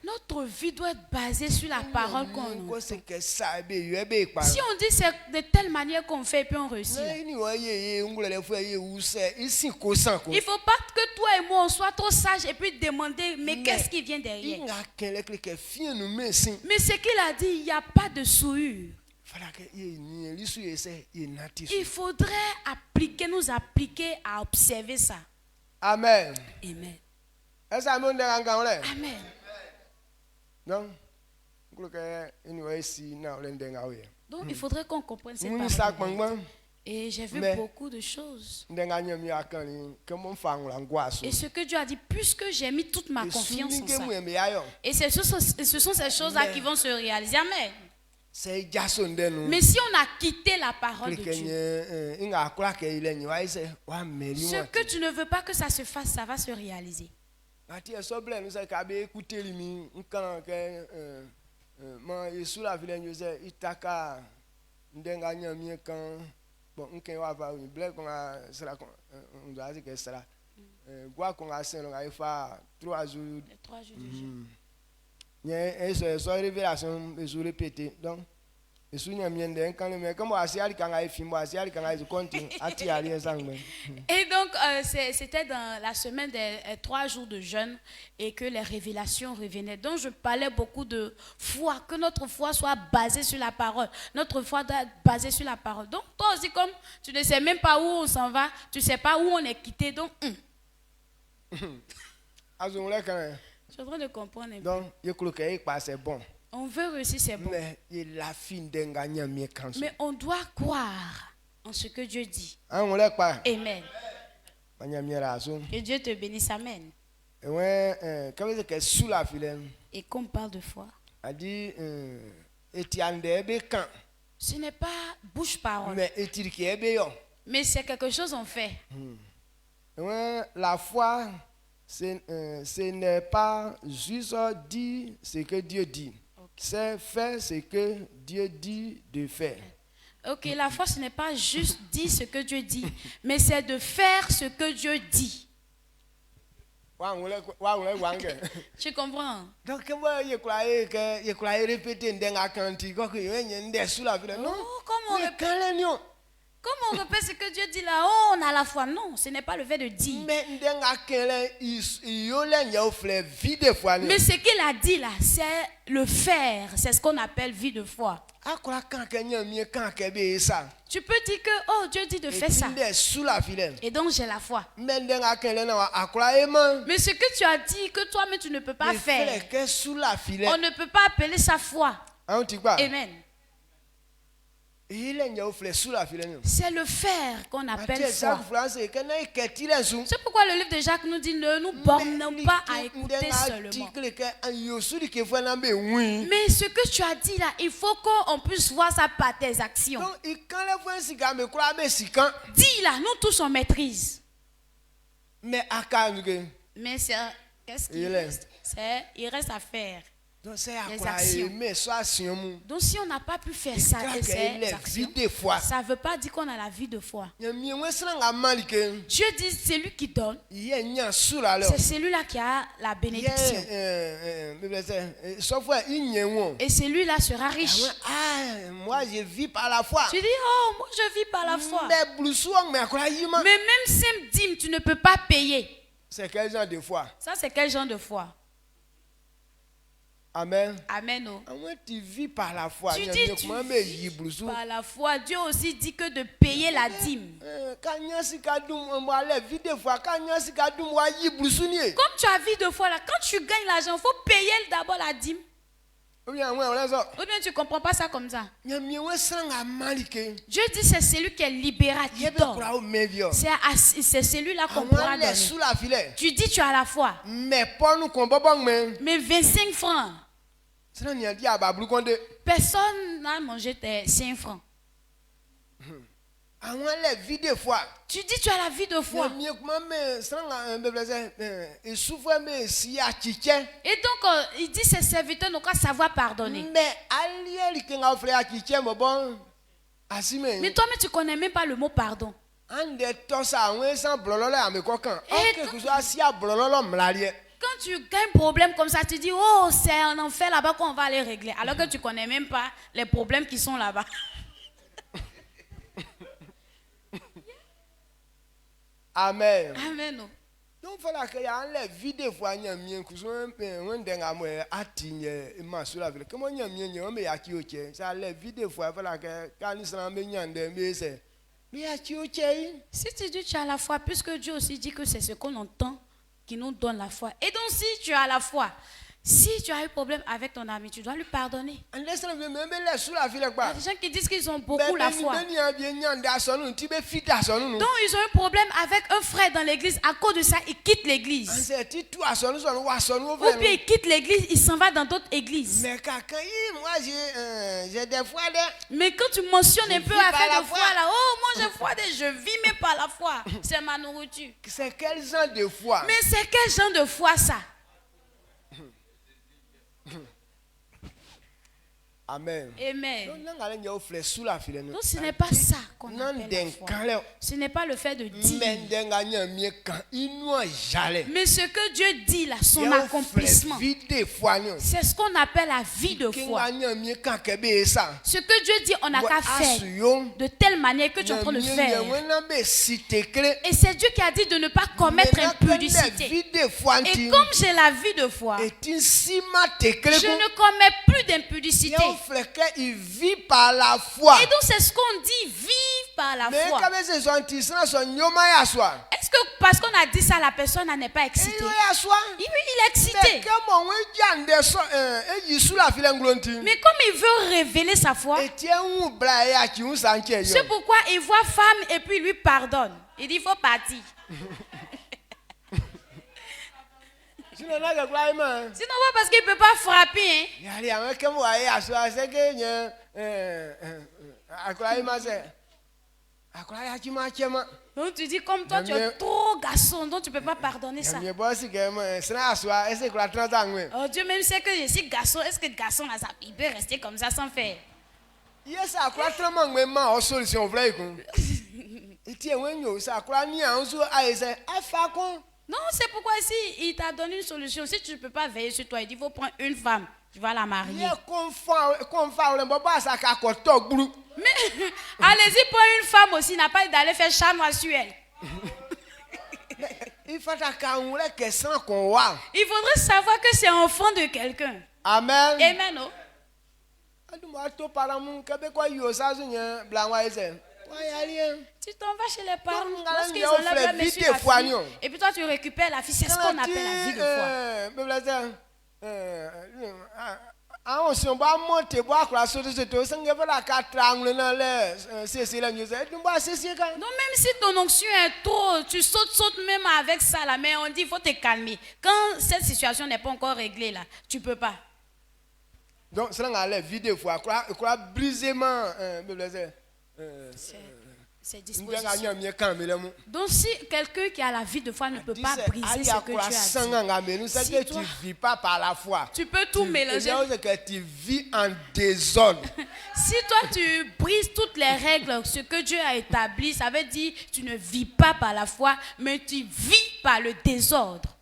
notre vie doit être basée sur la parole qu'on entend. Si on dit c'est de telle manière qu'on fait et puis on réussit. Il ne faut pas que toi et moi on soit trop sages et puis demander mais qu'est-ce qui vient derrière. Mais ce qu'il a dit, il n'y a pas de souillure. Il faudrait nous appliquer à observer ça. Amen. Amen. Amen. Non. Donc il faudrait qu'on comprenne cette Muni sak parole. mangban. Et j'ai vu Mais- beaucoup de choses. Ndenga nyami akani kemo fang langwaso. Et ce que Dieu a dit, puisque j'ai mis toute ma confiance en ça. Et ce sont ces choses-là qui vont se réaliser. Amen. C'est jason denu. Mais si on a quitté la parole de Dieu, Inga akura ke ile nyi wa ise wa meli ce wa. que tu ne veux pas que ça se fasse, ça va se réaliser. Ati esoble nu se ka be écouter limi nkan ke ma Yesu la vile nyi se itaka ndenga nyami kan bon nken wa va wi ble ko a sera ko on doit dire que sera gwa ko a sen nga ifa 3 jours. Les 3 jours du jeûne. Et so révélation je répéter donc et sous nyam ndé quand le mais comme asiali kanga e film asiali kanga e continue ati ali ensemble. Et donc, c'était dans la semaine des 3 jours de jeûne et que les révélations revenaient. Donc, je parlais beaucoup de foi, que notre foi soit basée sur la parole. Notre foi doit être basée sur la parole. Donc, toi aussi, comme tu ne sais même pas où on s'en va, tu ne sais pas où on est quitté, donc, Azon le quand je suis en train de comprendre un peu. donc je crois que il passe bon. On veut réussir, c'est bon. Mais il la fin denga nyam kan so. Mais on doit croire en ce que Dieu dit. On le pas. Amen. Nyam ra so. Que Dieu te bénisse. Amen. Et ouais quand c'est que sous la file Et qu'on parle de foi, a dit etiande be kan ce n'est pas bouche-parole, mais etir ki be yo. mais c'est quelque chose qu'on fait. Ouais, la foi, ce n'est pas juste dire ce que Dieu dit. C'est faire ce que Dieu dit de faire. Ok, la foi, ce n'est pas juste dire ce que Dieu dit, mais c'est de faire ce que Dieu dit. Tu comprends? Donc, comment il croyait répéter ndenga kanti ko ko yenye nde sous la vie non? Oh, comment Mais on répète ce que Dieu dit là? Oh, on a la foi. Non, ce n'est pas le fait de dire. mais ndenga kele yole nya ofle vie de foi. Mais ce qu'il a dit là, c'est le faire. C'est ce qu'on appelle vie de foi. Akora kan kenya mi kan ke be ça. Tu peux dire que, oh, Dieu dit de faire ça. Nde sous la vie. Et donc, j'ai la foi. Mais ndenga kele na akora ema. Mais ce que tu as dit, que toi-même, tu ne peux pas faire, Que sous la file. on ne peut pas appeler ça foi. Amen. C'est le faire qu'on appelle foi. C'est pourquoi le livre de Jacques nous dit ne nous bornons pas à écouter seulement. Mais ce que tu as dit là, il faut qu'on puisse voir ça par tes actions. Dis là, nous tous on maîtrise. Mais qu'est-ce qu'il reste? Il reste à faire. Les actions. Donc si on n'a pas pu faire ça, ça ne veut pas dire qu'on a la vie de foi. Dieu dit c'est lui qui donne. C'est celui-là qui a la bénédiction. Et celui-là sera riche. Moi je vis par la foi. Tu dis oh moi je vis par la foi. Mais même simple dîme tu ne peux pas payer. C'est quel genre de foi? Ça c'est quel genre de foi? Amen. Amen. Oh. Tu vis par la foi. Tu dis tu vis par la foi. Dieu aussi dit que de payer la dîme. Comme tu as vie de foi là, quand tu gagnes l'argent, il faut payer d'abord la dîme. Ou bien tu ne comprends pas ça comme ça. Dieu dit c'est celui qui est libéral qui donne. C'est celui-là qu'on pourra donner. Tu dis tu as la foi. Mais 25 francs. Personne n'a mangé tes 5 francs. Tu dis tu as la vie de foi. Et donc il dit ses serviteurs n'ont qu'à savoir pardonner. Mais toi-même tu connais même pas le mot pardon. Quand tu gagnes un problème comme ça, tu dis oh c'est un enfer là-bas qu'on va aller régler. Alors que tu connais même pas les problèmes qui sont là-bas. Amen. Amen. Donc voilà que y a la vie de foi nyamien kuzo ndenga mo atinye masula vile comment nyamien nyome yakioche ça la vie de foi voilà que quand il s'en nyande mais c'est mais yakioche. Si tu dis tu as la foi, puisque Dieu aussi dit que c'est ce qu'on entend qui nous donne la foi. Et donc si tu as la foi, Si tu as eu problème avec ton ami, tu dois lui pardonner. Il y a des gens qui disent qu'ils ont beaucoup la foi. Donc ils ont un problème avec un frère dans l'église. À cause de ça, ils quittent l'église. Ou bien ils quittent l'église, ils s'en vont dans d'autres églises. Mais quand tu mentionnes un peu affaire de foi là, oh moi j'ai foi, je vis mais par la foi. C'est ma nourriture. C'est quel genre de foi? Mais c'est quel genre de foi ça? Amen. Amen. Donc ce n'est pas ça qu'on appelle la foi. Ce n'est pas le fait de dire. Mais ce que Dieu dit là, son accomplissement, c'est ce qu'on appelle la vie de foi. Ce que Dieu dit, on n'a qu'à faire de telle manière que tu es en train de faire. Et c'est Dieu qui a dit de ne pas commettre impudicité. Et comme j'ai la vie de foi, je ne commets plus d'impudicité. Il vit par la foi. Et donc c'est ce qu'on dit, vivre par la foi. Est-ce que parce qu'on a dit ça, la personne n'est pas excitée? Oui, il est excité. Mais comme il veut révéler sa foi, c'est pourquoi il voit femme et puis il lui pardonne. Il dit il faut partir. Sinon, parce qu'il ne peut pas frapper. Donc tu dis comme toi tu es trop garçon, donc tu ne peux pas pardonner ça. Oh, Dieu même sait que je suis garçon. Est-ce que garçon là, il peut rester comme ça sans faire? Non, c'est pourquoi ici, il t'a donné une solution. Si tu ne peux pas veiller sur toi, il dit, il faut prendre une femme. Tu vas la marier. Mais allez-y, prends une femme aussi. Il n'a pas d'aller faire chanois sur elle. Il faudrait savoir que c'est enfant de quelqu'un. Amen. Amen. Oh. Tu t'en vas chez les parents lorsqu'ils enlèvent la messe sur la fille, et puis toi tu récupères la fille. C'est ce qu'on appelle la vie de foi. Donc même si ton onction est trop, tu sautes même avec ça là, mais on dit il faut te calmer. Quand cette situation n'est pas encore réglée là, tu peux pas. Donc c'est la vie de foi. Quoi brisément c'est disposition. Donc si quelqu'un qui a la vie de foi ne peut pas briser ce que tu as dit, si tu ne vis pas par la foi, tu peux tout mélanger. Tu vis en désordre. Si toi tu brises toutes les règles, ce que Dieu a établi, ça veut dire tu ne vis pas par la foi, mais tu vis par le désordre.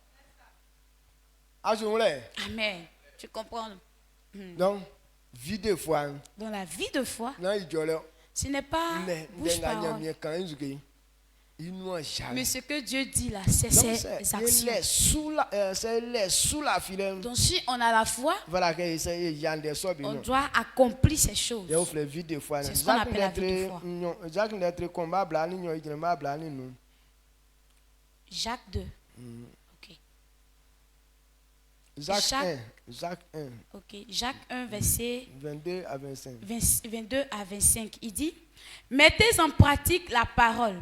Amen. Tu comprends? Donc, vie de foi. Dans la vie de foi, ce n'est pas bouche-parole. Mais ce que Dieu dit là, c'est ses actions. Donc si on a la foi, on doit accomplir ces choses. C'est ce qu'on appelle la vie de foi. Jacques 2. Ok. Jacques 1. Ok. Jacques 1, verset 22 à 25. 22 à 25. Il dit, mettez en pratique la parole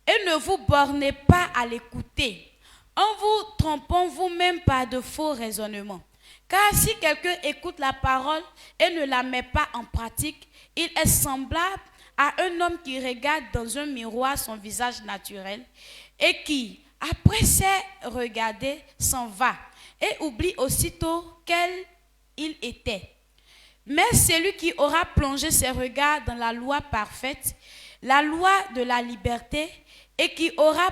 et ne vous bornez pas à l'écouter, en vous trompant vous-même par de faux raisonnements. Car si quelqu'un écoute la parole et ne la met pas en pratique, il est semblable à un homme qui regarde dans un miroir son visage naturel et qui, après s'être regardé, s'en va et oublie aussitôt quel il était. Mais celui qui aura plongé ses regards dans la loi parfaite, la loi de la liberté, et qui aura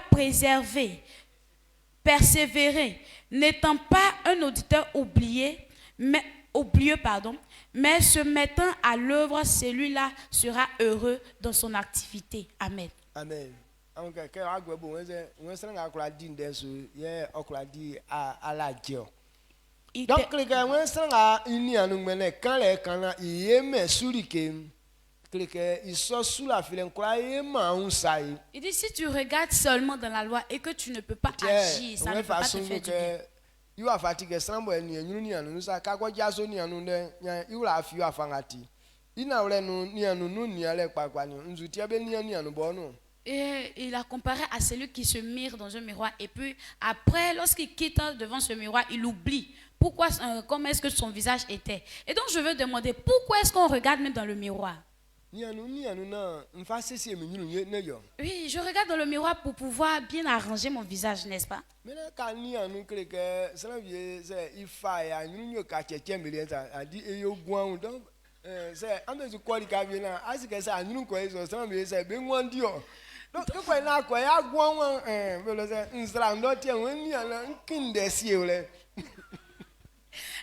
persévéré, n'étant pas un auditeur oublieux, mais se mettant à l'œuvre, celui-là sera heureux dans son activité. Amen. Amen. Donc, il dit si tu regardes seulement dans la loi et que tu ne peux pas agir, ça ne peut pas te faire du bien. You are fatigued, somewhere near Union, Nusa, Kagojaso, Nianune, you are few afangati. Ina Renu, Nianu, Niale, Paquani, Unzutiabe, Nianu Bono. Et il a comparé à celui qui se mire dans un miroir et puis après, lorsqu'il quitte devant ce miroir, il oublie pourquoi, comment est-ce que son visage était. Et donc je veux demander, pourquoi est-ce qu'on regarde même dans le miroir? Oui, je regarde dans le miroir pour pouvoir bien arranger mon visage, n'est-ce pas?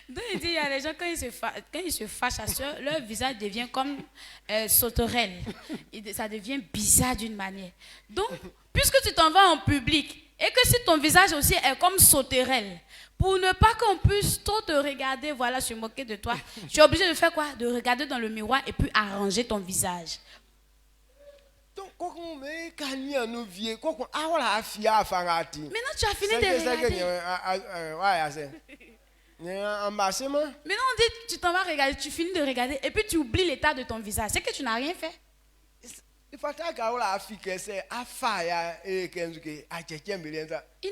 Donc il dit, il y a des gens, quand ils se fâchent, leur visage devient comme sauterelle. Ça devient bizarre d'une manière. Donc, puisque tu t'en vas en public, et que si ton visage aussi est comme sauterelle, pour ne pas qu'on puisse trop te regarder, voilà, se moquer de toi, tu es obligé de faire quoi? De regarder dans le miroir et puis arranger ton visage. Maintenant, tu as fini de regarder. Maintenant, on dit tu t'en vas regarder, tu finis de regarder et puis tu oublies l'état de ton visage. C'est que tu n'as rien fait. Il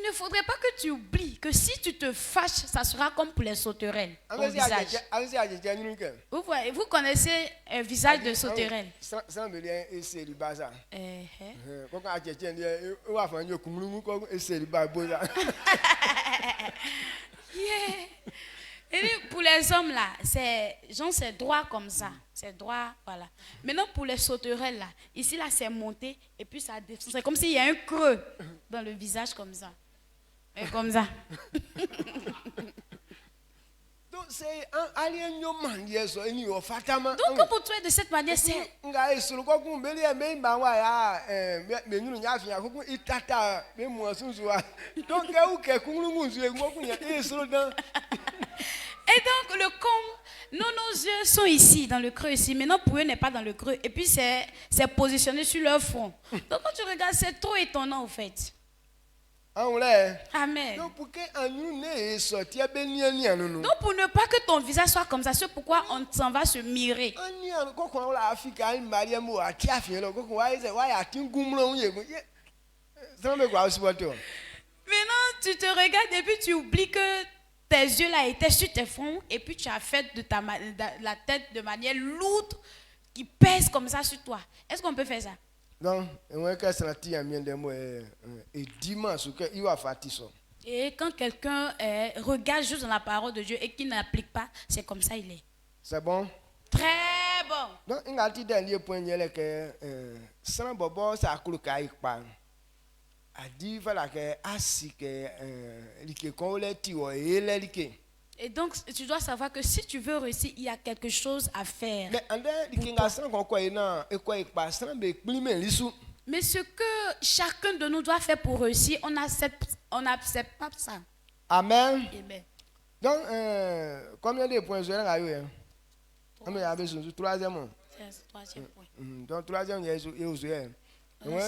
ne faudrait pas que tu oublies que si tu te fâches, ça sera comme pour les sauterelles. Ton visage. Vous connaissez un visage de sauterelle. Yeah. Et pour les hommes là, c'est droit comme ça, c'est droit, voilà. Maintenant pour les sauterelles là, ici là c'est monté et puis ça descend, c'est comme s'il y a un creux dans le visage comme ça, et comme ça. Donc quand pour toi de cette manière c'est. Et donc le comble, nos yeux sont ici, dans le creux ici. Maintenant pour eux n'est pas dans le creux. Et puis c'est positionné sur leur front. Donc quand tu regardes, c'est trop étonnant en fait. Amen. Donc pour ne pas que ton visage soit comme ça, c'est pourquoi on s'en va se mirer. Maintenant tu te regardes et puis tu oublies que tes yeux là étaient sur tes fronts et puis tu as fait de la tête de manière lourde qui pèse comme ça sur toi. Est-ce qu'on peut faire ça? Et quand quelqu'un regarde juste dans la parole de Dieu et qui n'applique pas, c'est comme ça il est. C'est bon? Très bon. Donc, il y a un dernier point que sans bobo ça coule caille pas. A dit voilà que assis que et donc tu dois savoir que si tu veux réussir, il y a quelque chose à faire. Mais ce que chacun de nous doit faire pour réussir, on n'accepte pas ça. Amen. Amen. Donc combien de points troisième. Troisième point. Donc troisième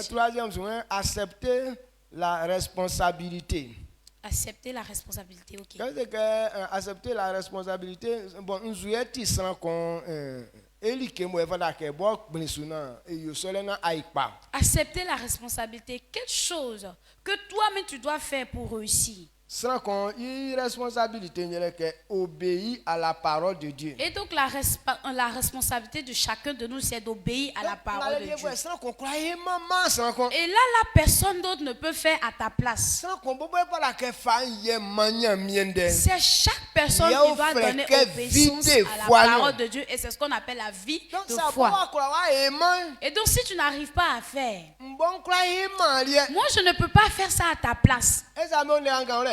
troisième point, accepter la responsabilité. Accepter la responsabilité, ok. Accepter la responsabilité, bon, nous sommes accepter la responsabilité, quelque chose que toi-même tu dois faire pour réussir. Sans qu'on responsabilité obéir à la parole de Dieu. Et donc la responsabilité de chacun de nous, c'est d'obéir à la parole de Dieu. Et là, la personne d'autre ne peut faire à ta place. C'est chaque personne qui doit donner obéissance à la parole de Dieu. Et c'est ce qu'on appelle la vie de foi. Et donc si tu n'arrives pas à faire, moi je ne peux pas faire ça à ta place.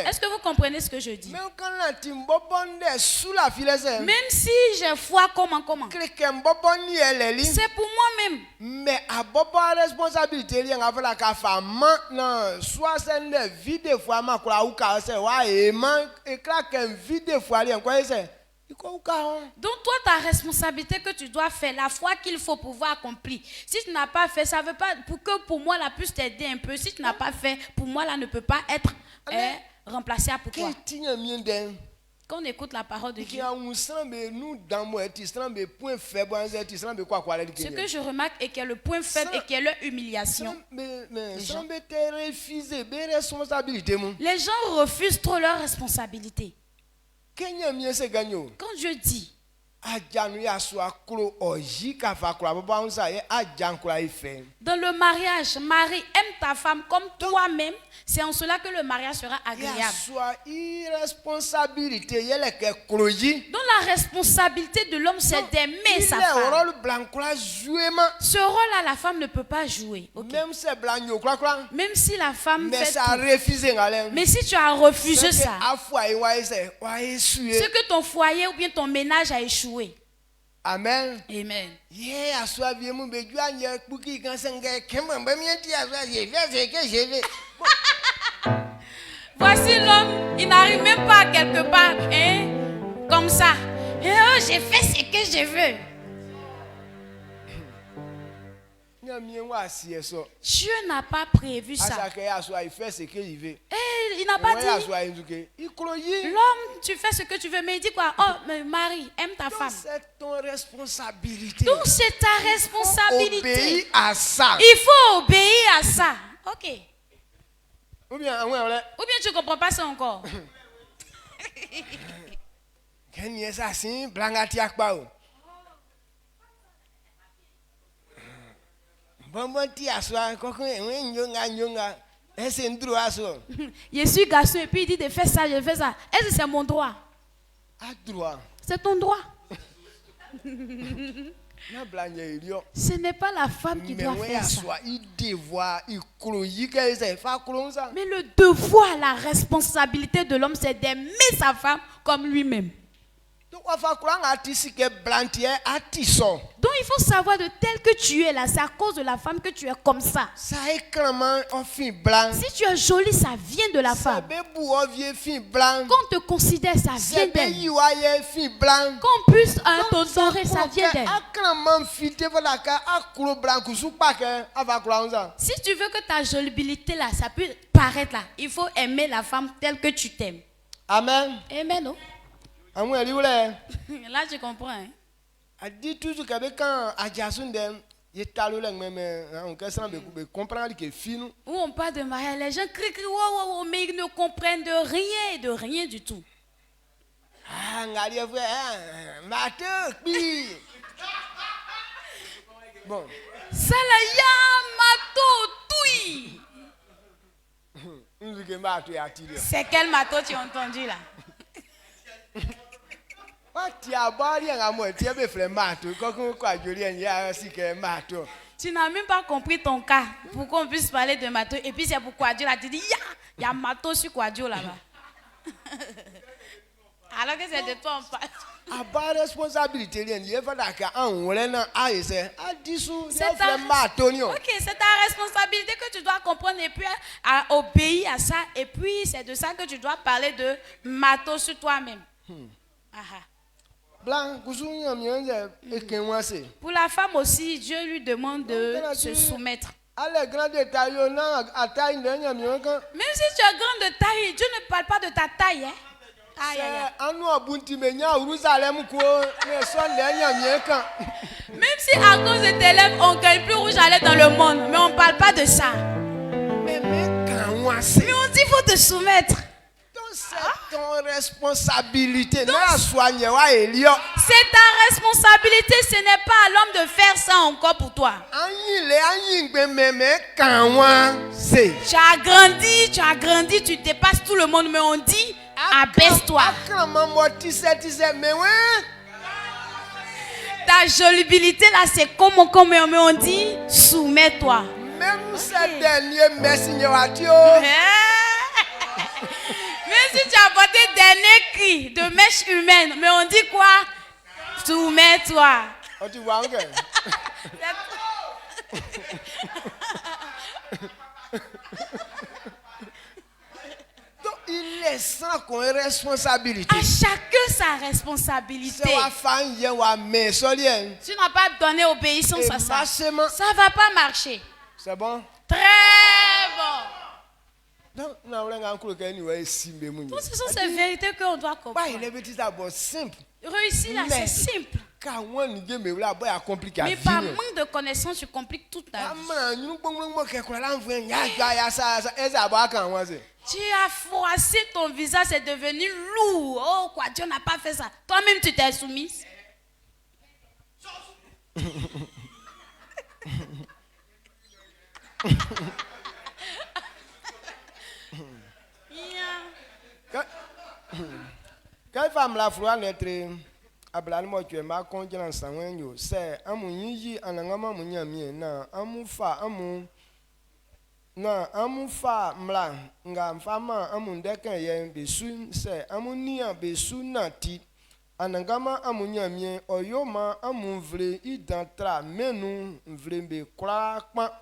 Est-ce que vous comprenez ce que je dis? Même si j'ai foi, comment? C'est pour moi-même. Mais à responsabilité, soit c'est une vie de foi, donc toi, ta responsabilité que tu dois faire, la foi qu'il faut pouvoir accomplir. Si tu n'as pas fait, ça ne veut pas pour que pour moi la puisse t'aider un peu. Si tu n'as pas fait, pour moi là ne peut pas être remplacer pour toi. Qu'est-ce que mien den? Quand on écoute la parole de Qui Dieu, a un srambe nous dans moi tu srambe point faible tu srambe quoi ce que je remarque est qu'il y a le point faible et qu'il y a leur humiliation. mais srambe te refuser be responsabilité mon. Les gens refusent trop leurs responsabilités. Kenya mien se gagno. Quand Dieu dit, Ajanu ya so akro oji ka fa kro baba on sa ye ajan kro ife. dans le mariage, Marie, aime ta femme comme toi-même. C'est en cela que le mariage sera Ya agréable. so irresponsabilité yele ke kroji. Donc la responsabilité de l'homme, c'est d'aimer sa Le femme. rôle blanc kro jouement. Ce rôle-là, la femme ne peut pas jouer. Ok. Même c'est blanc yo kro. Même si la femme Mais fait ça tout. refusé ngale. Mais si tu as refusé ça, Afwa e wa ese wa esue. c'est que ton foyer ou bien ton ménage a échoué. Amen. Amen. Yeah, aswa vie mon beju anye puki kan senge kemba mienti aswa je fais ce que je veux. Voici l'homme, il n'arrive même pas quelque part, hein, comme ça. Et oh, j'ai fait ce que je veux. Nyamie wa sie so. Dieu n'a pas prévu ça. Asa ke aswa il fait ce que il veut. Et il n'a pas Ouais, dit, aswa inzuke. Il croyait. l'homme, tu fais ce que tu veux, mais il dit quoi? Oh, mais Marie, aime ta femme. C'est ton responsabilité. Donc c'est ta responsabilité. Obéis à ça. Il faut obéir à ça. Ok. Ou bien ouais. Ou bien tu ne comprends pas ça encore. Ken yes asin blangati akba o. Bon ti aswa kokon en nyonga. Ese ndro aso. Je suis garçon et puis il dit de faire ça, je fais ça. Est-ce que c'est mon droit? A droit. C'est ton droit. Na blanye ilio. Ce n'est pas la femme qui doit Mais faire ça. aswa il devoir il croyait que c'est fa ça. Mais le devoir, la responsabilité de l'homme, c'est d'aimer sa femme comme lui-même. Donc on va croire à tisi que blantier à tisson. Donc il faut savoir de tel que tu es là, c'est à cause de la femme que tu es comme ça. Ça est clairement un fin blanc. Si tu es jolie, ça vient de la Ça femme. be bou vieux fin blanc. Qu'on te considère, ça vient C'est be d'elle. yiwaye fin blanc. Qu'on puisse t'honorer, ça vient d'elle. A clairement fité voilà ka a couleur blanc sous pas que va croire ça. Si tu veux que ta jolibilité là, ça peut paraître là, il faut aimer la femme telle que tu t'aimes. Amen. Amen, non? Amen ali wala. Là, tu comprends. Hein? A dit toujours que quand adjasun dem il talo là même on que ça be comprendre que finu. Où on parle de mariage, les gens crient, wow, wow, mais ils ne comprennent de rien du tout. Ah ngali vrai mateur bi. Bon. Ça là, ya mato, toui. Nous que mateur a tiré. C'est quel mato tu as entendu là? Tu as barré un amour, tu as fait matou, quoi, Julien, il y a aussi que matou. Tu n'as même pas compris ton cas pour qu'on puisse parler de mato. Et puis c'est pour Quadio là, tu dis, il y a mato sur Quadio là-bas. Alors que c'est de toi on parle. À bas responsabilité, il y a pas d'accord, on l'a à 10 sous, il y a C'est ta, fait matou. ok, c'est ta responsabilité que tu dois comprendre et puis à obéir à ça. Et puis c'est de ça que tu dois parler de mato sur toi-même. Aha. Blanc, Pour la femme aussi, Dieu lui demande de se soumettre. Allez, grand détail, à taille, Même si tu es grande de taille, Dieu ne parle pas de ta taille. Hein? Aïe, aïe, aïe. Même si à cause de tes lèvres, on ne gagne plus rouge à lèvres dans le monde, mais on ne parle pas de ça. Mais on dit qu'il faut te soumettre. c'est ton responsabilité. C'est ta responsabilité, ce n'est pas à l'homme de faire ça encore pour toi. Tu as grandi, tu dépasses tout le monde, mais on dit abaisse-toi. Ta jolibilité là, c'est comme mais on dit soumets-toi. Même ce dernier merci. Même si tu as porté dernier cri de mèche humaine, mais on dit quoi? Soumets-toi. Oh, tu vois, okay. Donc, il est sans qu'on ait responsabilité. À chacun sa responsabilité. Tu n'as pas donné obéissance à ça. Ça ne va pas marcher. C'est bon? Très bon. Donc, nous avons un coup de nous simple. Donc, ce sont ces vérités qu'on doit Bah, il comprendre. est petit d'abord simple. Réussir là, Mais- c'est simple. Car on n'y a mais là, bah, compliqué. Mais par manque de connaissances, tu compliques toute ta vie. Tu as froissé ton visage, c'est devenu lourd. Oh, quoi, Dieu n'a pas fait ça. Toi-même, tu t'es soumise. Yeah. Quand femme la froid n'être ablan mo tu ma konjana sanwen yo se amu yi anangama munya mi na amu fa amu na amu fa mla nga mfama amu ndeka ye besu se amu nia besu na ti anangama amu nya mi oyoma amu vre idantra menu vre be kra pa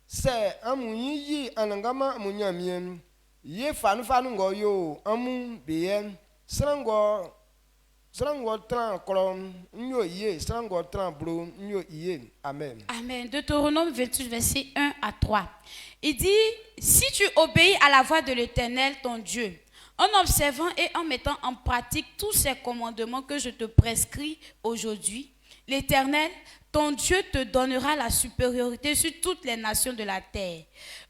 se amu yi anangama amu nya mi ye fanu ngo yo amu be Srango tran kolom nyo iye srango tran bro nyo iye amen. Amen. Deutéronome 28, verset 1 à 3. Il dit, si tu obéis à la voix de l'Éternel, ton Dieu, en observant et en mettant en pratique tous ces commandements que je te prescris aujourd'hui, l'Éternel, ton Dieu te donnera la supériorité sur toutes les nations de la terre.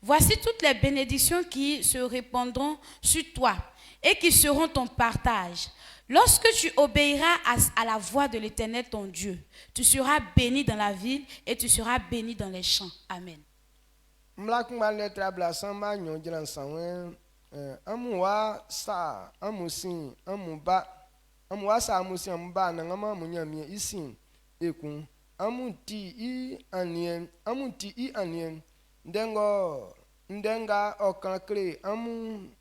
Voici toutes les bénédictions qui se répandront sur toi et qui seront ton partage. Lorsque tu obéiras à la voix de l'Éternel ton Dieu, tu seras béni dans la ville et tu seras béni dans les champs. Amen. Amuwa sa amusin amuba amuwa sa amusin amuba na ngama munyamie isin ekun amuti i anien ndenga okankle amu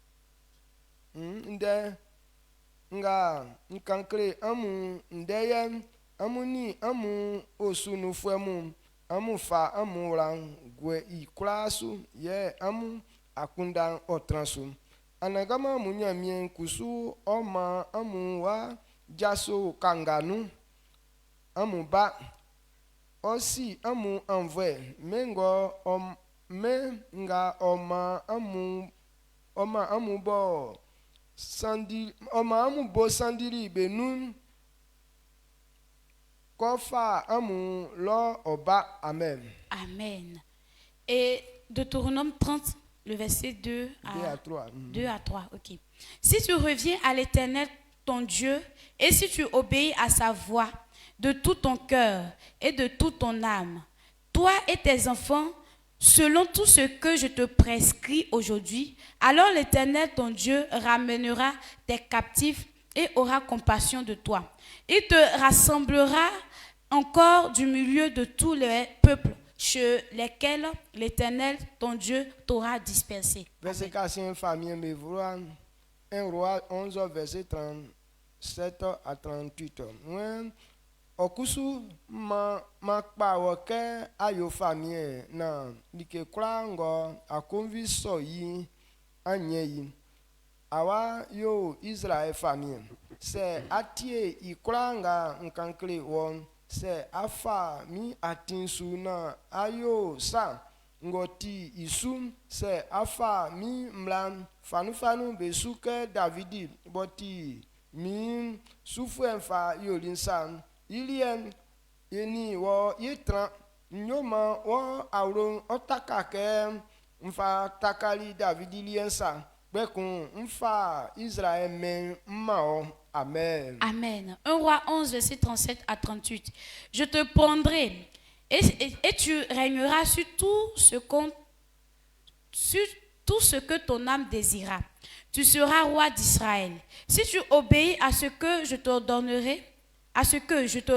nga nkankle amu ndeye amuni amu osunu fuemu amu fa amu ran gwe iklasu ye amu akunda otransu anagama munyamien kusu oma amu wa jaso kanganu amu ba osi amu envoie menga oma amu bo sandiri benun kofa amu lo oba amen. Amen. Et Deutéronome 30, le verset 2 à 3. 2 à 3, ok. Si tu reviens à l'Éternel, ton Dieu, et si tu obéis à sa voix de tout ton cœur et de toute ton âme, toi et tes enfants, selon tout ce que je te prescris aujourd'hui, alors l'Éternel, ton Dieu, ramènera tes captifs et aura compassion de toi. Il te rassemblera encore du milieu de tous les peuples chez lesquels l'Éternel, ton Dieu, t'aura dispersé. Verset 4, famille, mais voilà, 1 roi 11, verset 37 à 38. Okusu ma kpa woke ayo famille na like krango akonvi so yi anye yi awa yo Israel famille se atie ikranga nkankle won se afa mi atinsu na ayo sa ngoti isu se afa mi mlan fanu besuke Davidi boti mi sufu enfa yolinsa ilien yeni wo yitran nyoma wo awron otakake mfa takali David iliensa bekun mfa Israël men mao amen. Amen. 1 roi 11 verset 37 à 38. Je te prendrai et tu régneras sur tout ce que ton âme désira. Tu seras roi d'Israël. Si tu obéis à ce que je te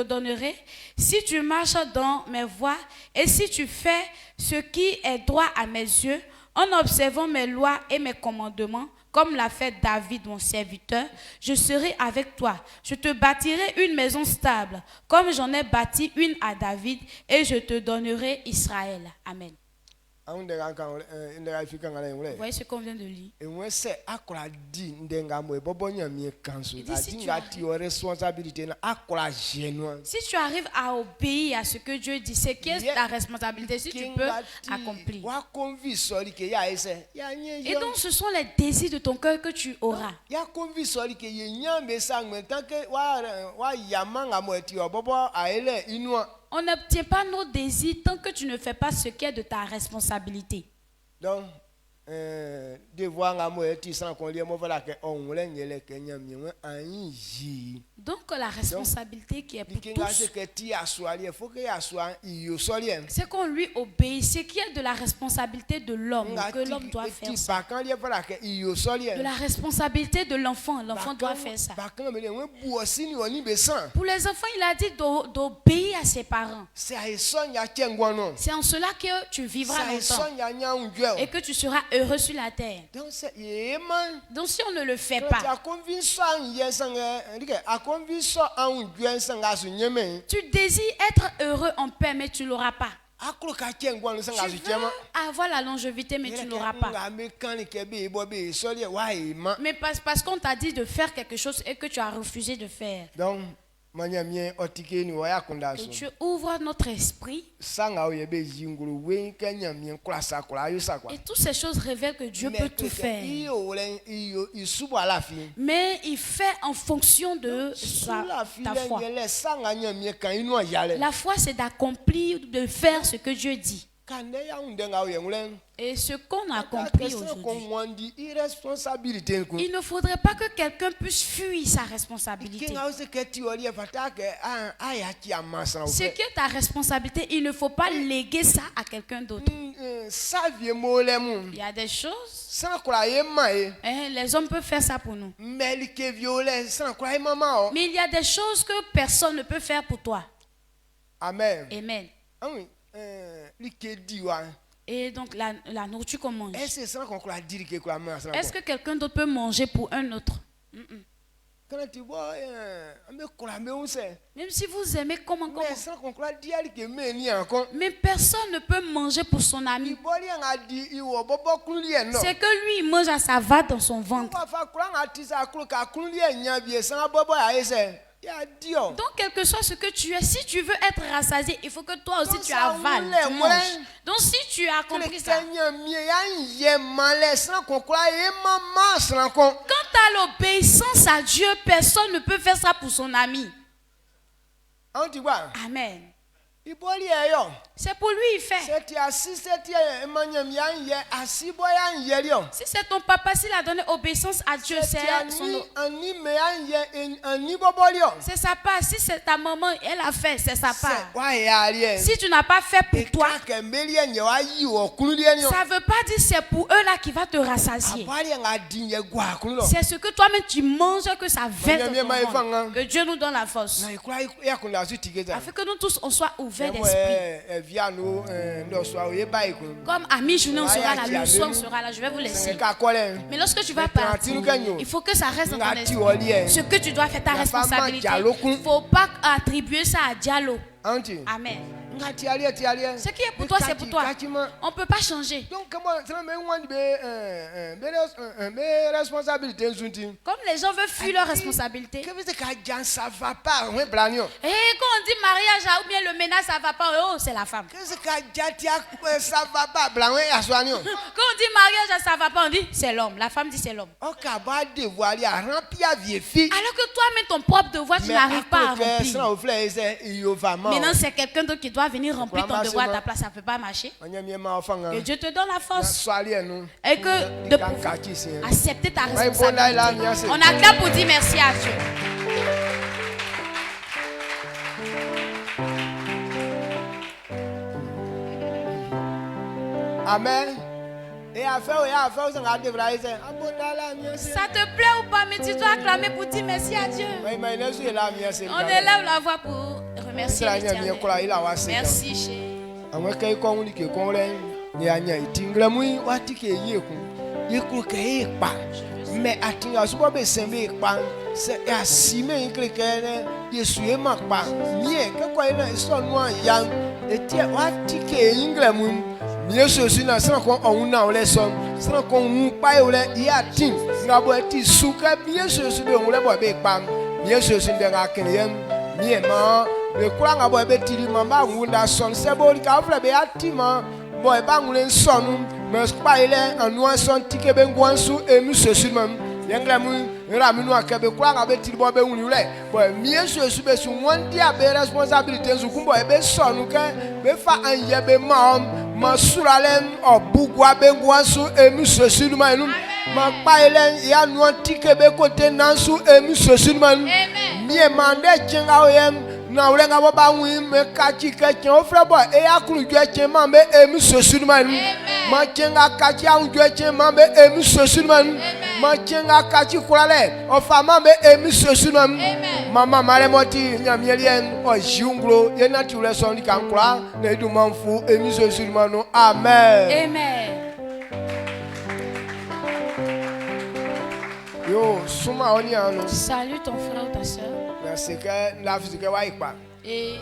donnerai, si tu marches dans mes voies et si tu fais ce qui est droit à mes yeux, en observant mes lois et mes commandements, comme l'a fait David mon serviteur, je serai avec toi. Je te bâtirai une maison stable, comme j'en ai bâti une à David, et je te donnerai Israël. Amen. Vous voyez ce qu'on vient de lire. Il dit Si tu arrives à obéir à ce que Dieu dit, c'est qui est ta responsabilité si tu peux accomplir. Et donc ce sont les désirs de ton cœur que tu auras. On n'obtient pas nos désirs tant que tu ne fais pas ce qui est de ta responsabilité. Donc, donc la responsabilité qui est pour tous, c'est qu'on lui obéit. Ce qui est de la responsabilité de l'homme, que l'homme doit faire ça. De la responsabilité de l'enfant, l'enfant doit faire ça. Pour les enfants, il a dit d'obéir à ses parents. C'est en cela que tu vivras longtemps et que tu seras heureux sur la terre. Donc si on ne le fait pas, tu désires être heureux en paix, mais tu ne l'auras pas. Tu veux avoir la longévité, mais tu ne l'auras pas. Mais parce qu'on t'a dit de faire quelque chose et que tu as refusé de faire. Donc, que Dieu ouvre notre esprit. Et toutes ces choses révèlent que Dieu peut tout faire. Mais il fait en fonction de ta foi. La foi, c'est d'accomplir, de faire ce que Dieu dit. Et ce qu'on a compris aujourd'hui, il ne faudrait pas que quelqu'un puisse fuir sa responsabilité. Ce qui est ta responsabilité, il ne faut pas léguer ça à quelqu'un d'autre. Il y a des choses, les hommes peuvent faire ça pour nous. Mais il y a des choses que personne ne peut faire pour toi. Amen. Amen. Et donc la nourriture qu'on mange, est-ce que quelqu'un d'autre peut manger pour un autre? Même si vous aimez comment. Mais personne ne peut manger pour son ami. C'est que lui il mange à sa va dans son ventre. Donc quel que soit ce que tu es, si tu veux être rassasié, il faut que toi aussi tu avales, tu manges. Donc si tu as compris ça, quant à l'obéissance à Dieu, personne ne peut faire ça pour son ami. Amen. C'est pour lui il fait. Si c'est ton papa, s'il a donné obéissance à Dieu, c'est sa part. Si c'est ta maman, elle a fait, c'est sa part. Si tu n'as pas fait pour toi, ça ne veut pas dire c'est pour eux là qui va te rassasier. C'est ce que toi-même tu manges que ça verse dans ton ventre. Que Dieu nous donne la force. Afin que nous tous on soit ouverts d'esprit. Comme à mi-journée on sera là, le soir on sera là, je vais vous laisser. Mais lorsque tu vas partir, il faut que ça reste dans ton esprit. Ce que tu dois faire, ta responsabilité. Il ne faut pas attribuer ça à Diallo. Amen. Ce qui est pour toi, c'est pour toi. On ne peut pas changer. Comme les gens veulent fuir leurs responsabilités. Et quand on dit mariage ou bien le ménage, ça ne va pas, oh, c'est la femme. Quand on dit mariage, ça ne va pas, on dit c'est l'homme. La femme dit c'est l'homme. Alors que toi-même, ton propre devoir, tu n'arrives pas à remplir. Maintenant, c'est quelqu'un d'autre qui doit venir remplir ton devoir à ta place, ça ne peut pas marcher. Que Dieu te donne la force et que de pouvoir accepter ta responsabilité. On acclame pour dire merci à Dieu. Amen. Ça te plaît ou pas, mais tu dois acclamer pour dire merci à Dieu. On élève la voix pour remercier l'Éternel. Merci, chérie. Mais atinga suba be sembe pa se asime nkrekene yesuye makpa nie ke kwa ina so no yang etie watike inglemu mieux ceci na sans qu'on on na on les son sans qu'on on pas on les y a tin nga bo ti souka mieux ceci be on les bo be pam mieux ceci de nga keniem mieux ma le kula nga bo be ti mamba ngunda son se bo ka fle be atima bo e ba ngule son mais pas il est en noir son tike be ngwansu e mieux ceci même yengle mu raminu akabe kula nga be ti bo be unule bo mieux ceci be su wonti a be responsabilité zu kumbo e be sonu ke be fa anye be ma masuralem obugwa be ngwansu e mieux ceci même ma pa ele ya no tike be kote nansu e mieux ceci même mieux mande chenga oyem na ulenga bo ba wi me kachi ke chen ofre bo e akuru gwe chen ma be e mieux ceci même ma chenga kachi an gwe chen ma be e mieux ceci même ma chenga kachi kurale o fama be e mieux ceci même mama mare moti nyamielien o junglo ye na tule son di kankura na edu manfu e mieux ceci même amen Amen. yo suma oni anu Salut ton frère ou ta soeur. na seke la fizike wa ipa Et